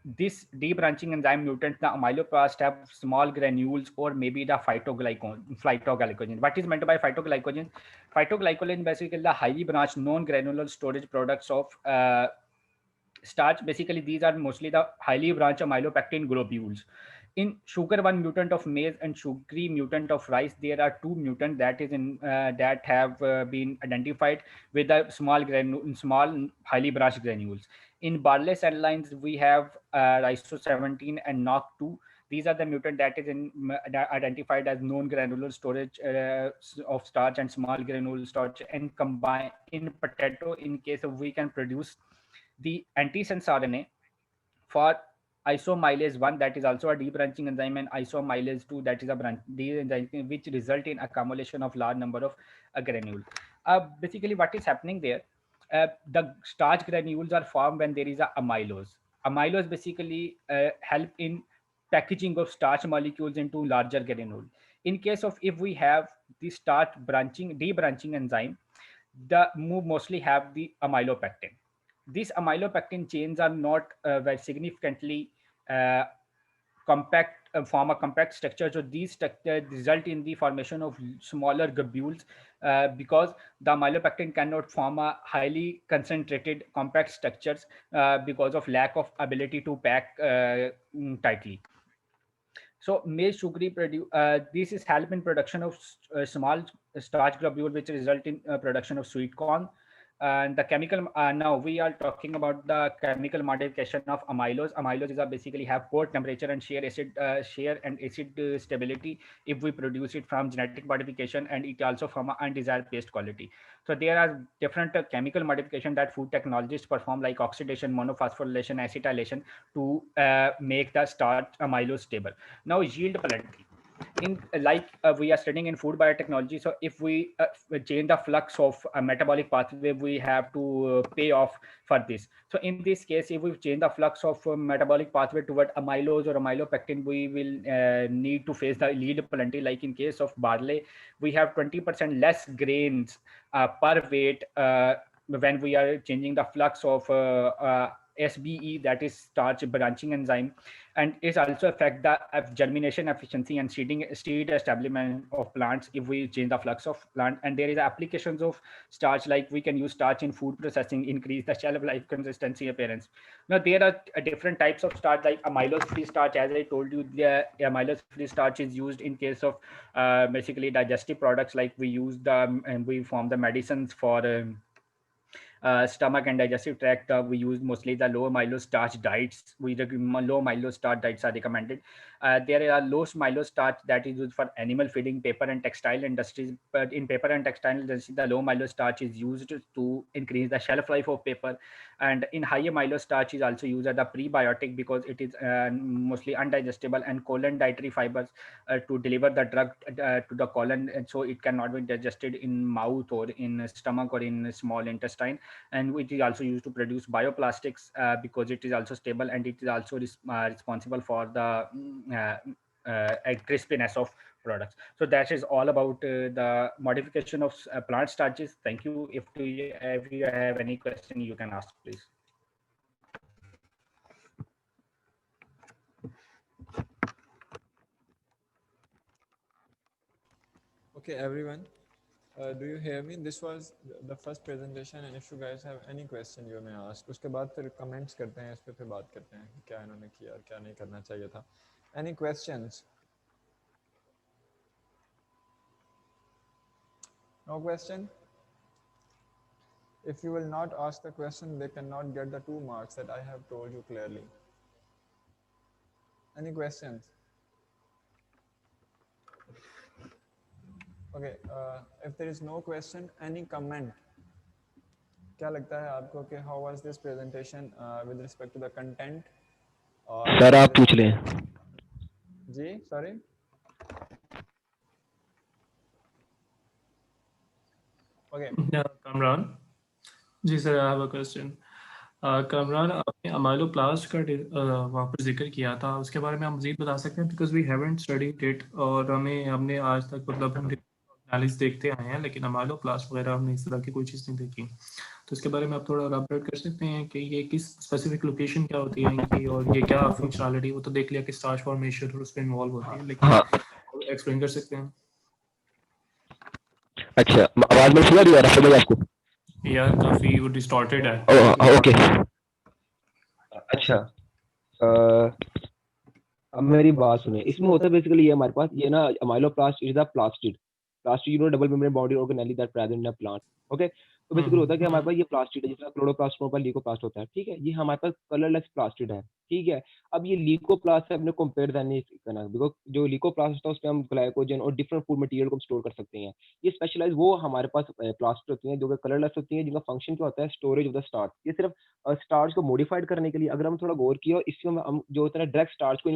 this debranching enzyme mutant, the amyloplast have small granules or maybe the phytoglycogen. What is meant by phytoglycogen? Phytoglycogen basically the highly branched non-granular storage products of starch. Basically, these are mostly the highly branched amylopectin globules. In sugar 1 mutant of maize and sugary mutant of rice, there are 2 mutants that is in that have been identified with the small highly branched granules. In barley cell lines, we have Rhizo17 and NOC2. These are the mutant that is identified as non-granular storage of starch and small granular starch. And combine in potato, in case of we can produce the antisense RNA for isomylase 1, that is also a debranching enzyme, and isomylase 2, that is a branch enzyme, which result in accumulation of large number of granules. Basically, what is happening there? The starch granules are formed when there is a amylose. Amylose basically help in packaging of starch molecules into larger granule. In case of if we have the starch debranching enzyme, the mostly have the amylopectin. These amylopectin chains are not very significantly compact, form a compact structure. So these structures result in the formation of smaller globules because the amylopectin cannot form a highly concentrated compact structures because of lack of ability to pack tightly. So maize sugary this is help in production of small starch globule, which result in production of sweet corn. And the chemical, now we are talking about the chemical modification of amylose. Amylose is basically have core temperature and share acid stability if we produce it from genetic modification, and it also from an undesired paste quality. So there are different chemical modification that food technologists perform, like oxidation, monophosphorylation, acetylation, to make the starch amylose stable. Now yield plenty. In we are studying in food biotechnology, so if we change the flux of a metabolic pathway, we have to pay off for this. So in this case, if we change the flux of metabolic pathway toward amylose or amylopectin, we will need to face the yield plenty. Like in case of barley, we have 20% less grains per weight when we are changing the flux of SBE, that is starch branching enzyme, and it also affect the germination efficiency and seed establishment of plants if we change the flux of plant. And there is applications of starch, like we can use starch in food processing, increase the shelf life, consistency, appearance. Now there are different types of starch, like amylose free starch. As I told you, the amylose free starch is used in case of basically digestive products, like we use and we form the medicines for stomach and digestive tract. We use mostly the low amylose starch diets. Low amylose starch diets are recommended. There are low amylose starch that is used for animal feeding, paper and textile industries. But in paper and textile industry, the low amylose starch is used to increase the shelf life of paper. And in high amylose starch is also used as a prebiotic because it is mostly undigestible, and colon dietary fibers to deliver the drug to the colon, and so it cannot be digested in mouth or in stomach or in small intestine. And it is also used to produce bioplastics because it is also stable, and it is also responsible for the crispiness of products. So that is all about the modification of plant starches. Thank you. If you have any question, you can ask, please.
Okay, everyone. Do you hear me? This was the first presentation, and if you guys have any question, you may ask. उसके बाद फिर comments करते हैं, इस पे फिर बात करते हैं कि क्या इन्होंने किया और क्या नहीं करना चाहिए था. Any questions? No question? If you will not ask the question, they cannot get the 2 marks that I have told you clearly. Any questions? Okay, if there is no question, any comment? क्या लगता है आपको कि how was this presentation with respect to the content?
Sir आप पूछ लें.
जी, sorry. Okay.
Yeah, Kamran. जी sir, I have a question. Kamran, आपने अमाइलोप्लास्ट का वहाँ पर जिक्र किया था, उसके बारे में आप मज़ीद बता सकते हैं? Because we haven't studied it, और हमने आज तक मतलब हम एनालिसिस देखते आए हैं, लेकिन अमाइलोप्लास्ट वगैरह हमने इस तरह की कोई चीज़ नहीं देखी. तो इसके बारे में आप थोड़ा एलाबोरेट कर सकते हैं कि ये किस स्पेसिफिक लोकेशन क्या होती है इनकी, और ये क्या फंक्शनैलिटी, वो तो देख लिया कि स्टार्च फॉर्मेशन और उसमें इन्वॉल्व होती है, लेकिन एक्सप्लेन कर सकते हैं?
अच्छा, आवाज में क्लियर आ रहा है आपको?
यार काफ़ी वो डिस्टॉर्टेड है.
ओके. अच्छा, अब मेरी बात सुने. इसमें होता है बेसिकली ये हमारे पास ये ना amyloplast is the plastid double membrane body organelle that present in a plant. Okay, तो बेसिकली होता है कि हमारे पास ये प्लास्टिड है, जिसका क्लोरोप्लास्ट होता है, लीकोप्लास्ट होता है. ठीक है, ये हमारे पास कलरलेस प्लास्टिड है. ठीक है, अब ये लीकोप्लास्ट से अपने कंपेयर नहीं करना, बिकॉज जो लीकोप्लास्ट होता है उसमें हम ग्लाइकोजन और डिफरेंट फूड मटेरियल को स्टोर कर सकते हैं. ये स्पेशलाइज वो हमारे पास प्लास्टिड होती हैं जो कि कलरलेस होती हैं, जिनका फंक्शन क्या होता है, स्टोरेज ऑफ द स्टार्च. ये सिर्फ स्टार्च को मॉडिफाइड करने के लिए, अगर हम थोड़ा गौर किया, इसमें हम जो होता है डायरेक्ट स्टार्च को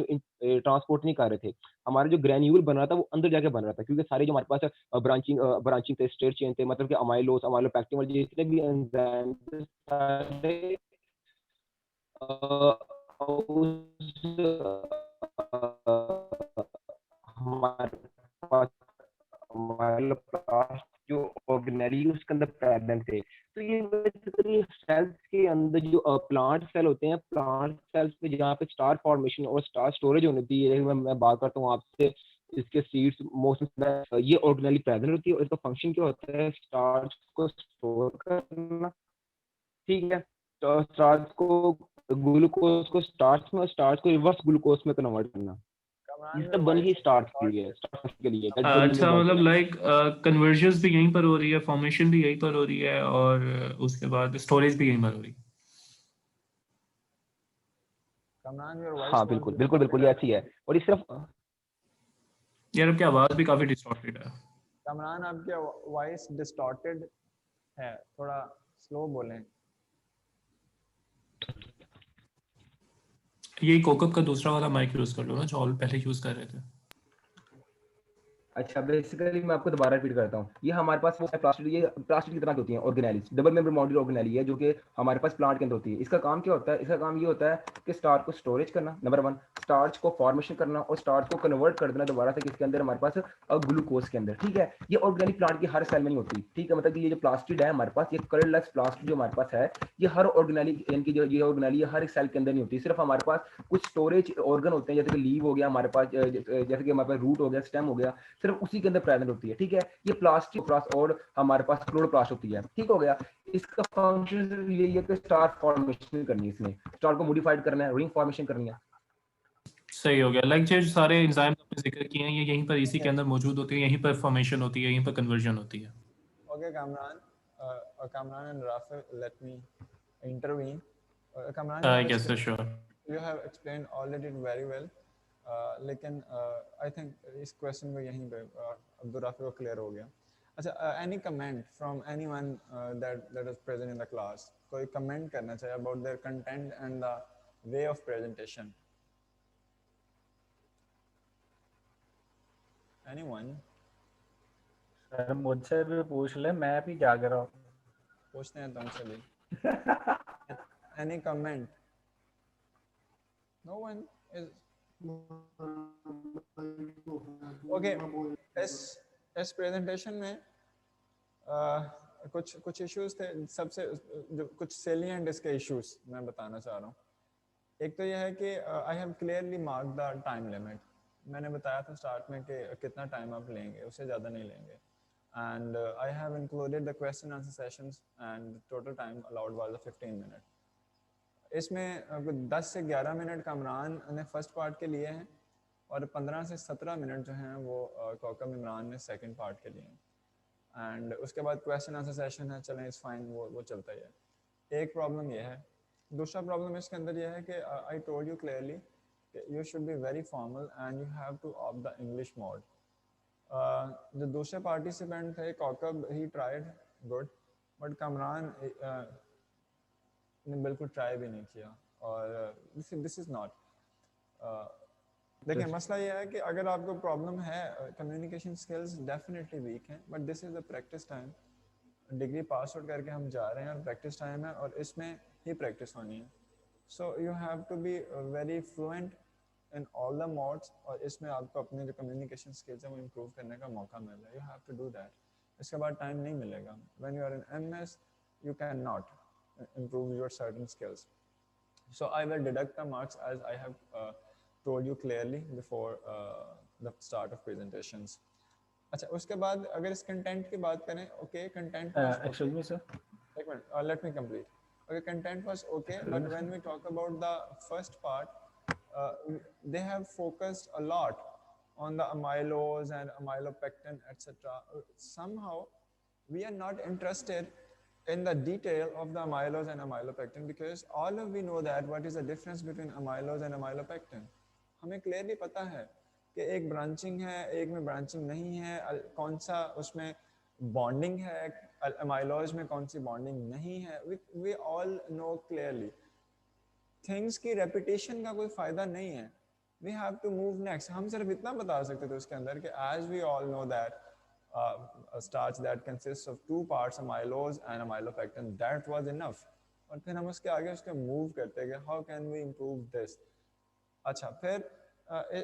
ट्रांसपोर्ट नहीं कर रहे थे. हमारे जो ग्रेन्यूल बन रहा था वो अंदर जाके बन रहा था, क्योंकि सारे जो हमारे पास ब्रांचिंग थे, स्ट्रेट चेन थे, मतलब कि अमाइलोस, अमाइलोपेक्टिन और जितने भी एंजाइम थे सारे हमारे पास अमाइलोप्लास्ट जो ऑर्गेनेली उसके अंदर प्रेजेंट थे. तो ये बेसिकली सेल्स के अंदर जो प्लांट सेल होते हैं, प्लांट सेल्स में जहाँ पे स्टार फॉर्मेशन और स्टार स्टोरेज होनी थी, मैं बात करता हूँ आपसे, इसके सीड्स मोस्ट ये ऑर्गेनेली प्रेजेंट होती है, और इसका फंक्शन क्या होता है, स्टार्च को स्टोर करना. ठीक है, तो स्टार्च को ग्लूकोज को स्टार्च में, स्टार्च को रिवर्स ग्लूकोज में कन्वर्ट करना. इससे बन ही स्टार्च के लिए
अच्छा, मतलब लाइक कन्वर्जन्स भी यहीं पर हो रही है, फॉर्मेशन भी यहीं पर हो रही है, और उसके बाद स्टोरेज भी यहीं पर हो रही है.
हाँ बिल्कुल बिल्कुल बिल्कुल, ये अच्छी है. और इस तरफ
यार आपकी आवाज भी काफी डिस्टॉर्टेड है.
कमरान, आपकी वॉइस डिस्टॉर्टेड है, थोड़ा स्लो बोलें.
यही कोकअप का दूसरा वाला माइक यूज कर लो ना, जो पहले यूज कर रहे थे.
अच्छा, बेसिकली मैं आपको दोबारा रिपीट करता हूँ. ये हमारे पास वो प्लास्टिड, ये प्लास्टिड की तरह की होती है organelle, double membrane body organelle है, जो कि हमारे पास प्लांट के अंदर होती है. इसका काम क्या होता है, इसका काम ये होता है कि स्टार्च को स्टोरेज करना, नंबर 1, स्टार्च को फॉर्मेशन करना और स्टार्च को कन्वर्ट कर देना दोबारा से किसके अंदर, हमारे पास ग्लूकोज के अंदर. ठीक है, ये ऑर्गेनिक प्लांट की हर सेल में नहीं होती. ठीक है, मतलब कि ये जो प्लास्टिड है हमारे पास, ये कलरलेस प्लास्टिड जो हमारे पास है, ये हर ऑर्गेनेली, इनकी जो ये ऑर्गेनेली हर एक सेल के अंदर नहीं होती. सिर्फ हमारे पास कुछ स्टोरेज ऑर्गन होते हैं, जैसे कि लीव हो गया हमारे पास, जैसे कि हमारे पास रूट हो गया, स्टेम हो गया, सिर्फ उसी के अंदर प्रेजेंट होती है. ठीक है, ये प्लास्टिक प्लास्ट और हमारे पास क्लोरोप्लास्ट होती है. ठीक हो गया. इसका फंक्शन ये है कि स्टार फॉर्मेशन करनी है, इसमें स्टार को मॉडिफाइड करना है, रिंग फॉर्मेशन करनी है.
सही हो गया. लाइक जो सारे एंजाइम आपने जिक्र किए हैं, ये यहीं पर इसी के अंदर मौजूद होती है, यहीं पर फॉर्मेशन होती है, यहीं पर कन्वर्जन होती है.
Okay, Kamran and Rafi, let me intervene. Kamran,
Yes, sure.
You have explained already very well. लेकिन I think इस क्वेश्चन को यहीं पे अब्दुल राफी को क्लियर हो गया. अच्छा, any comment from anyone that is present in the class? कोई कमेंट करना चाहिए about their content and the way of presentation? Anyone?
Sir मुझसे भी पूछ ले, मैं भी जाग रहा हूँ.
पूछते हैं तुमसे भी. Any comment? No one is okay, इस प्रेजेंटेशन में कुछ इश्यूज थे, सबसे जो कुछ सेलिएंट इसके इश्यूज मैं बताना चाह रहा हूँ। एक तो यह है कि I have clearly mark the time limit. मैंने बताया था स्टार्ट में कि कितना टाइम आप लेंगे, उससे ज़्यादा नहीं लेंगे। And I have included the question answer sessions and total time allowed was 15 minute. इसमें 10 से 11 मिनट कामरान ने फर्स्ट पार्ट के लिए हैं और 15 से 17 मिनट जो हैं वो कौकब इमरान ने सेकंड पार्ट के लिए हैं। एंड उसके बाद क्वेश्चन आंसर सेशन है, चलें इट्स फाइन, वो चलता ही है। एक प्रॉब्लम ये है। दूसरा प्रॉब्लम इसके अंदर ये है कि I told you clearly you should be very formal and you have to opt the English mode. जो दूसरे पार्टिसिपेंट थे Kaukab, he tried good, but Kamran ने बिल्कुल ट्राई भी नहीं किया। और दिस इज़ नॉट, देखिए मसला ये है कि अगर आपको प्रॉब्लम है, कम्युनिकेशन स्किल्स डेफिनेटली वीक हैं, but this is a practice time. Degree pass out करके हम जा रहे हैं और प्रैक्टिस टाइम है और इसमें ही प्रैक्टिस होनी है। So you have to be very fluent in all the modes, और इसमें आपको अपने जो कम्युनिकेशन स्किल्स है वो इम्प्रूव करने का मौका मिल रहा है। You have to do that. इसके बाद टाइम नहीं मिलेगा। When you are in MS you can not improve your certain skills. So I will deduct the marks as I have told you clearly before the start of presentations. अच्छा, उसके बाद अगर इस content की बात करें, okay content
Excuse me, sir.
एक minute, let me complete. Okay, content was okay, but when we talk about the first part, they have focused a lot on the amylose and amylopectin, etc. Somehow we are not interested in the detail of the amylose and amylopectin, because all of we know that what is the difference between amylose and amylopectin. हमें clearly पता है कि एक branching है, एक में branching नहीं है, कौन सा उसमें बॉन्डिंग है, अमाइलोज में कौन सी बॉन्डिंग नहीं है। we all know clearly. Things की रेपिटेशन का कोई फ़ायदा नहीं है। we have to move next. हम सिर्फ इतना बता सकते थे उसके अंदर कि as we all know that a starch that consists of 2 parts, amylose and amylopectin, that was enough. और फिर हम उसके आगे उसके मूव करते गए, how can we improve this. अच्छा, फिर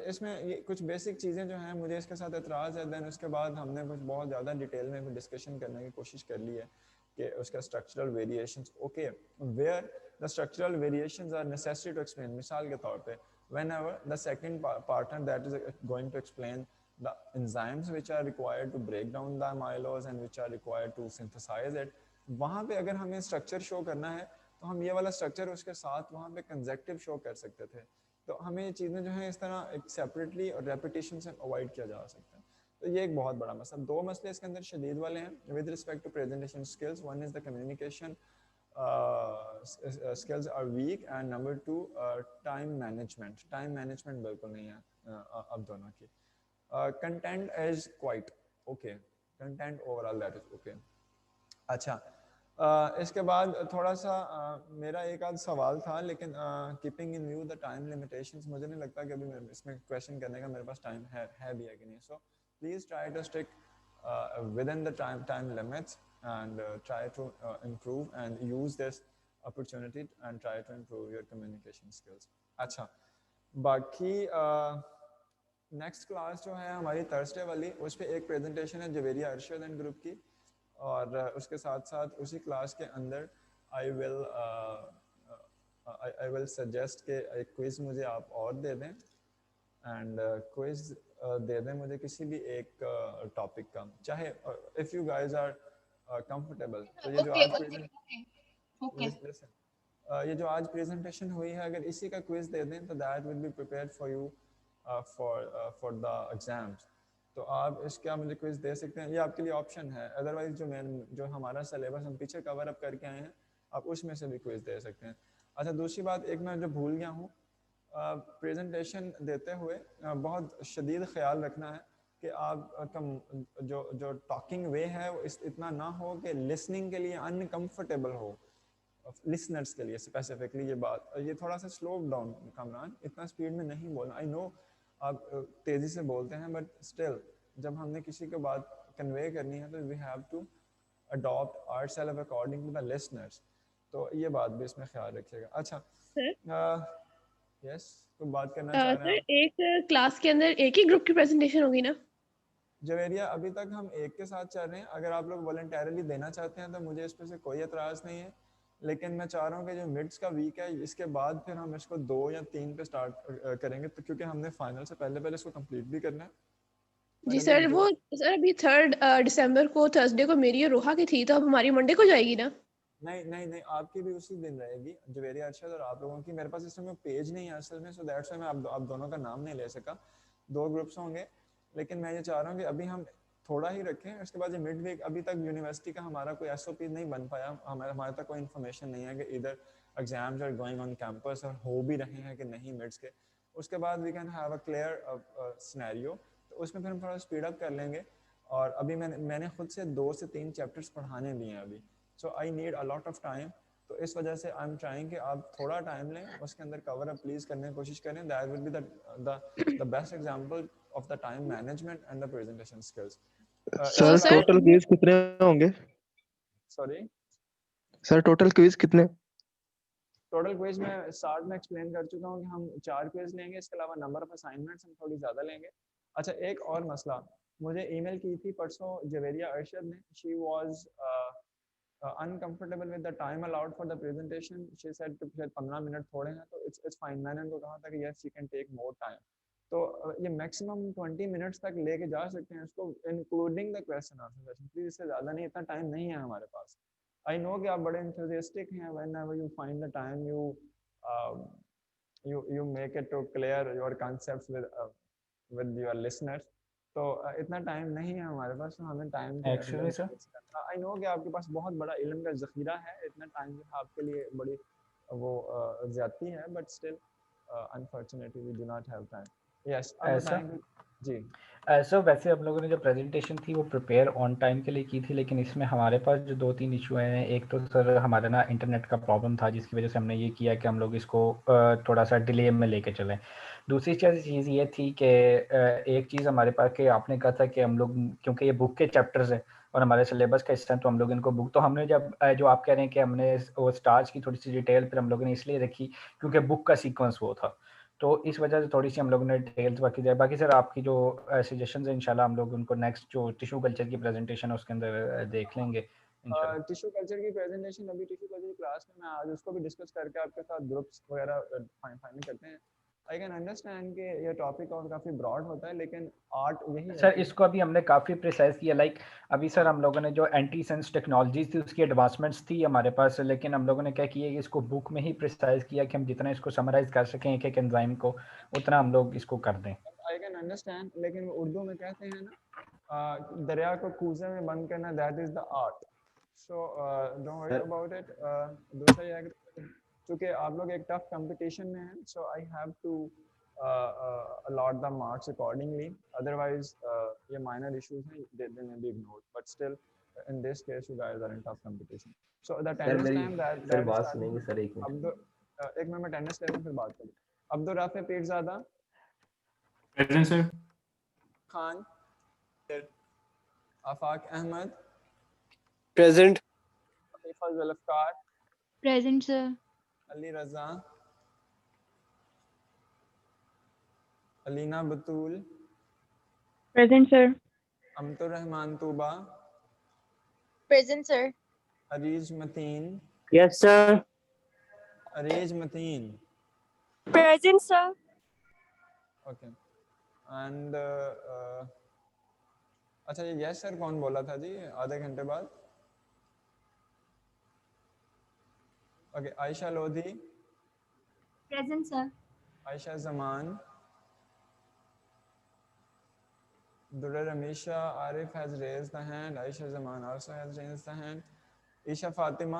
इसमें ये कुछ बेसिक चीज़ें जो हैं मुझे इसके साथ एतराज़ है। दैन उसके बाद हमने कुछ बहुत ज़्यादा डिटेल में डिस्कशन करने की कोशिश कर ली है कि उसका structural variations, okay, where the structural variations are necessary to explain. मिसाल के तौर पे whenever the second partner that is going to explain the enzymes which are required to break down the amylose and which are required to synthesize it, वहाँ पे अगर हमें structure show करना है तो हम ये वाला स्ट्रक्चर उसके साथ वहाँ पे कंजेक्टिव शो कर सकते थे। तो हमें ये चीज़ें जो हैं इस तरह एक सेपरेटली और रेपिटेशन से अवॉइड किया जा सकता है। तो ये एक बहुत बड़ा मसला। 2 मसले इसके अंदर शदीद वाले हैं with respect to presentation skills. One is the communication skills are weak, and number 2 time management बिल्कुल नहीं है अब दोनों की। content is quite okay, content overall that is okay. अच्छा, इसके बाद थोड़ा सा मेरा एक आध सवाल था, लेकिन keeping in view the time limitations, मुझे नहीं लगता कि अभी इसमें क्वेश्चन करने का मेरे पास टाइम है भी है कि नहीं। So please try to stick within the time limits and try to improve and use this opportunity and try to improve your communication skills. अच्छा, बाकी नेक्स्ट क्लास जो है हमारी थर्सडे वाली, उस पर एक प्रेजेंटेशन है जवेरिया अरशद एंड ग्रुप की, और उसके साथ साथ उसी क्लास के अंदर आई विल सजेस्ट कि एक क्विज़ मुझे आप और दे दें, एंड क्विज़ दे दें मुझे किसी भी एक टॉपिक का, चाहे if you guys are comfortable. तो ये जो आज प्रेजेंटेशन हुई है, अगर इसी का क्विज़ दे दें तो that will be prepared for you for the exams. तो आप इसका मुझे क्विज़ दे सकते हैं, ये आपके लिए ऑप्शन है। अदरवाइज़ जो हमारा सिलेबस हम पीछे कवर अप करके आए हैं, आप उसमें से भी क्विज़ दे सकते हैं। अच्छा, दूसरी बात एक मैं जो भूल गया हूँ, प्रेजेंटेशन देते हुए बहुत शदीद ख्याल रखना है कि आप जो टॉकिंग वे है वो इतना ना हो कि लिसनिंग के लिए अनकम्फर्टेबल हो, लिसनर्स के लिए स्पेसिफिकली। ये थोड़ा सा स्लो डाउन कामरान, इतना स्पीड में नहीं बोलना। आई नो आप तेज़ी से बोलते हैं, बट स्टिल जब हमने किसी को बात कन्वे करनी है तो we have to adopt ourselves according to the listeners. तो ये बात भी इसमें ख्याल रखिएगा। अच्छा, यस, कोई बात करना चाह रहे
सर
हैं आप?
एक क्लास के अंदर एक ही ग्रुप की प्रेजेंटेशन होगी ना?
जवेरिया, अभी तक हम एक के साथ चल रहे हैं। अगर आप लोग वॉलंटरली देना चाहते हैं तो मुझे इस पर से कोई एतराज़ नहीं है, लेकिन मैं चाह रहा हूँ कि जो मिड्स का वीक है इसके बाद फिर हम इसको 2 या 3 पे स्टार्ट करेंगे, तो क्योंकि हमने फाइनल से पहले पहले इसको कंप्लीट भी करना है।
जी
अगर
सर,
मैं
वो सर अभी 3 दिसंबर को थर्सडे को मेरी और रोहा की थी, तो अब हमारी मंडे को जाएगी ना?
नहीं नहीं नहीं, आपकी भी उसी दिन रहेगी, जवेरिया अरशद और आप लोगों की। मेरे पास इस समय पेज नहीं है असल में, सो दैट्स व्हाई मैं आप दोनों का नाम नहीं ले सका। 2 ग्रुप्स होंगे, लेकिन मैं ये चाह रहा हूँ कि अभी हम थोड़ा ही रखें। उसके बाद ये मिड वीक, अभी तक यूनिवर्सिटी का हमारा कोई एसओपी नहीं बन पाया, हमारे तक कोई इन्फॉर्मेशन नहीं है कि इधर exams are going on campus और हो भी रहे हैं कि नहीं मिड्स के। उसके बाद we can have a clear scenario, तो उसमें फिर हम थोड़ा स्पीड अप कर लेंगे। और अभी मैंने खुद से 2 से 3 चैप्टर्स पढ़ाने दिए हैं अभी, so I need a lot of time. तो इस वजह से आई एम ट्राइंग कि आप थोड़ा टाइम लें, उसके अंदर कवर अप प्लीज करने की कोशिश करें। That will be the best example of the time management and the presentation skills.
तो
सर
सर
टोटल क्विज कितने होंगे?
सॉरी,
सर टोटल क्विज कितने?
टोटल क्विज में स्टार्ट में एक्सप्लेन कर चुका हूँ कि हम 4 क्विज लेंगे, इसके अलावा नंबर ऑफ असाइनमेंट्स हम थोड़ी ज़्यादा लेंगे। अच्छा, एक और मसला, मुझे ईमेल की थी परसों जवेरिया अरशद ने, she was uncomfortable with the time allowed for the presentation. She said कि शायद 15 मिनट थोड़े हैं, तो it's fine. मैंने उनको कहा था कि yes, you can take more time. तो ये मैक्सिमम 20 मिनट्स तक लेके जा सकते हैं इसको, including the question answer session. Please इससे ज़्यादा नहीं, इतना टाइम नहीं है हमारे पास। आई नो कि आप बड़े enthusiastic हैं, whenever you find the time you make it to clear your concepts with your listeners. तो इतना टाइम नहीं है हमारे पास, तो हमें टाइम के
Actually, sir,
आई नो कि आपके पास बहुत बड़ा इल्म का ज़ख़ीरा है, इतना टाइम जो है आपके लिए बड़ी वो ज़्यादती है, but still unfortunately we do not have time. Yes, अब
ऐसा
बताएं जी।
सर वैसे हम लोगों ने जो प्रेजेंटेशन थी वो प्रिपेयर ऑन टाइम के लिए की थी, लेकिन इसमें हमारे पास जो 2-3 इशू हैं। एक तो सर हमारा ना इंटरनेट का प्रॉब्लम था, जिसकी वजह से हमने ये किया कि हम लोग इसको थोड़ा सा डिले में लेके चलें। दूसरी चीज़ ये थी कि एक चीज़ हमारे पास कि आपने कहा था कि हम लोग, क्योंकि ये बुक के चैप्टर्स हैं और हमारे सिलेबस का हिस्सा है, तो हम लोग इनको बुक, तो हमने जब जो आप कह रहे हैं कि हमने वो स्टार्स की थोड़ी सी डिटेल फिर हम लोगों ने इसलिए रखी क्योंकि बुक का सीक्वेंस वो था, तो इस वजह से थोड़ी सी हम लोगों ने डिटेल्स बाकी जाए। बाकी सर आपकी जो सजेशंस हैं इंशाल्लाह हम लोग उनको नेक्स्ट जो टिश्यू कल्चर की प्रेजेंटेशन है उसके अंदर देख लेंगे इंशाल्लाह।
टिश्यू कल्चर की प्रेजेंटेशन, अभी टिश्यू कल्चर की क्लास में मैं आज उसको भी डिस्कस करके आपके साथ ग्रुप्स वगैरह फाइनल करते हैं। आई कैन अंडरस्टैंड कि ये टॉपिक और काफ़ी ब्रॉड होता है, लेकिन आर्ट यही है
सर
कि
इसको अभी हमने काफ़ी प्रिसाइज किया, लाइक अभी सर हम लोगों ने जो एंटी सेंस टेक्नोलॉजीज थी उसकी एडवांसमेंट्स थी हमारे पास, लेकिन हम लोगों ने क्या किया कि इसको बुक में ही प्रिसाइज किया कि हम जितना इसको समराइज कर सकें एक एक एंजाइम को, उतना हम लोग इसको कर दें।
आई कैन अंडरस्टैंड, लेकिन वो उर्दू में कहते हैं ना, दरिया को कूजे में बंद करना, that is the art. So don't worry about it. दूसरा ये है कि चूंकि आप लोग एक टफ कंपटीशन में हैं, so I have to allot the marks accordingly. Otherwise ये minor issues हैं, they may be ignored, but still in this case you guys are in tough competition. So the
sir
attendance
मेरी
time that
sir
is
बात
starting
सुनेंगे
from
sir एक मिनट।
एक मिनट में अटेंडेंस ले लें फिर बात करें। Abdul Rafay Peerzada,
present sir.
Khan, Afaq Ahmad,
present.
Afifa Zulfiqar,
present sir.
Ali Raza, Alina Batool,
Present, sir.
Amtur Rahman Tuba,
present sir.
Areej Mateen,
yes sir.
Areej Mateen,
present sir.
Okay. And अच्छा, ये यस सर कौन बोला था जी आधे घंटे बाद? Okay, Ayesha Lodhi,
present sir.
Ayesha Zaman, Durra Ramisha, Arif has raised the hand, Aisha Zaman also has raised the hand, Isha Fatima,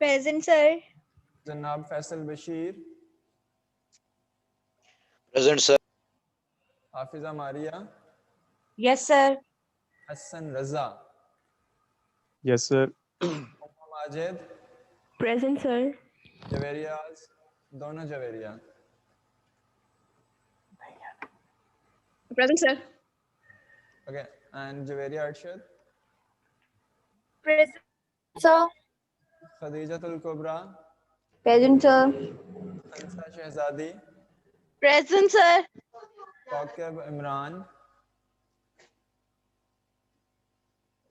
present sir.
Janab Faisal Bashir,
present sir.
Hafiza Maria,
yes sir.
Hassan Raza,
yes sir.
Umma Majid,
Present, sir.
Javeriyas, दोनों Javeria.
Present sir.
Okay, and Javeria Arshad,
present sir.
Khadijatul Kubra,
Present, sir.
Hansa Shahzadi,
Present, sir.
Kaukab Imran,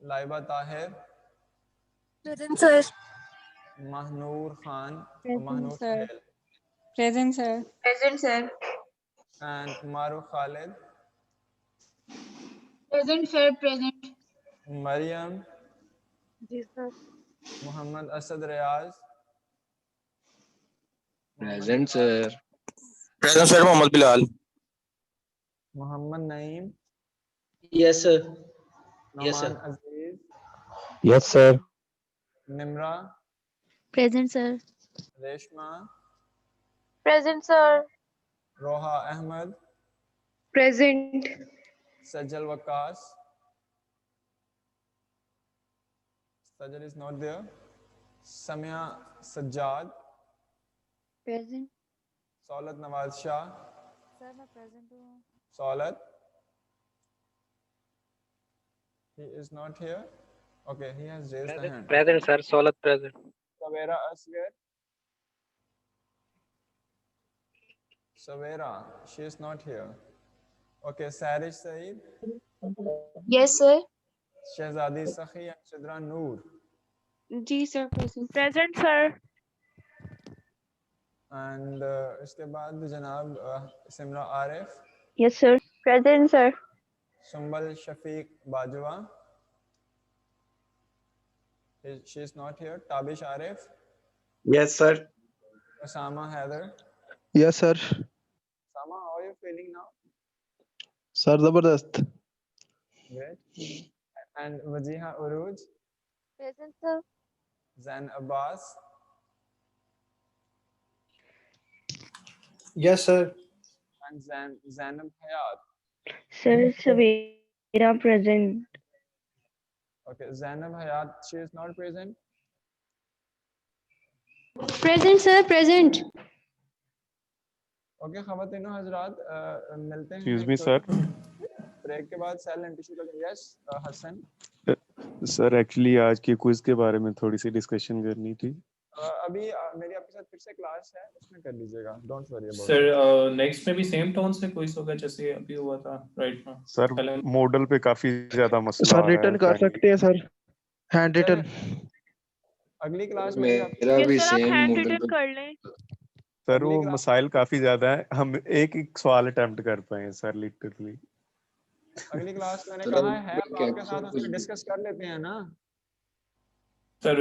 Laiba Tahir,
Present, sir.
Mahnoor Khan,
Present,
Mahnoor
sir.
Suhail,
Present, sir. Present, sir.
and Maroof Khalid,
Present, sir. Present.
Maryam,
जी sir.
Mohammad Asad Riyaz,
Present, sir.
Present, sir. Mohammad Bilal.
Mohammad Naeem,
Yes, sir. Yes,
Nauman
sir.
Aziz,
yes sir.
Nimra,
Present, sir.
Reshma,
Present, sir.
Roha Ahmad,
present.
Sajal Waqas, Sajal is not there, Samia Sajjad,
Present.
Saulat Nawaz Shah,
Sir, मैं present हूँ.
Saulat, he is not here. Okay, he has raised the hand.
Present, sir. Solat present.
Savera Asghar, Savera, she is not here. Okay, Sarish Saeed,
Yes, sir.
Shehzadi Sakhi and Sidra Noor,
जी sir present.
Present, sir.
and इसके बाद जनाब Simra Arif,
Yes, sir. Present, sir.
Sumbal Shafiq Bajwa, she is not here. Tabish Arif,
Yes, sir.
Osama Haider.
Yes, sir.
Osama, how are you feeling now?
Sir, Zabardast.
Great. And Wajiha Uruj,
Present, sir.
Zain Abbas,
Yes, sir.
and Zainab Hayat.
Sir, Savera present.
Okay, Zainab Hayat, she is not present.
Present, sir. Present.
Okay, खवातीनो हजरात मिलते हैं
Excuse me, sir.
Break के बाद cell and tissue का yes Hasan
sir actually आज के quiz के बारे में थोड़ी सी डिस्कशन करनी थी।
अभी मेरी आपके साथ फिर से क्लास है उसमें कर लीजिएगा, don't worry about
sir next में भी सेम टोन से क्विज होगा जैसे अभी हुआ था राइट ना?
सर मॉडल पे काफी ज्यादा मसला
सर
आ रहा है।
रिटर्न कर सकते हैं सर, हैंड रिटर्न।
अगली क्लास में
मेरा भी
Yes, sir. आप
सेम
hand
मॉडल
written
पे
कर लें.
सर वो मसाइल काफी ज्यादा है, हम एक एक सवाल अटेम्प्ट कर पाए सर लिटरली।
अगली क्लास मैंने
सर
कहा है
अब
आपके साथ उसमें डिस्कस कर लेते हैं ना
सर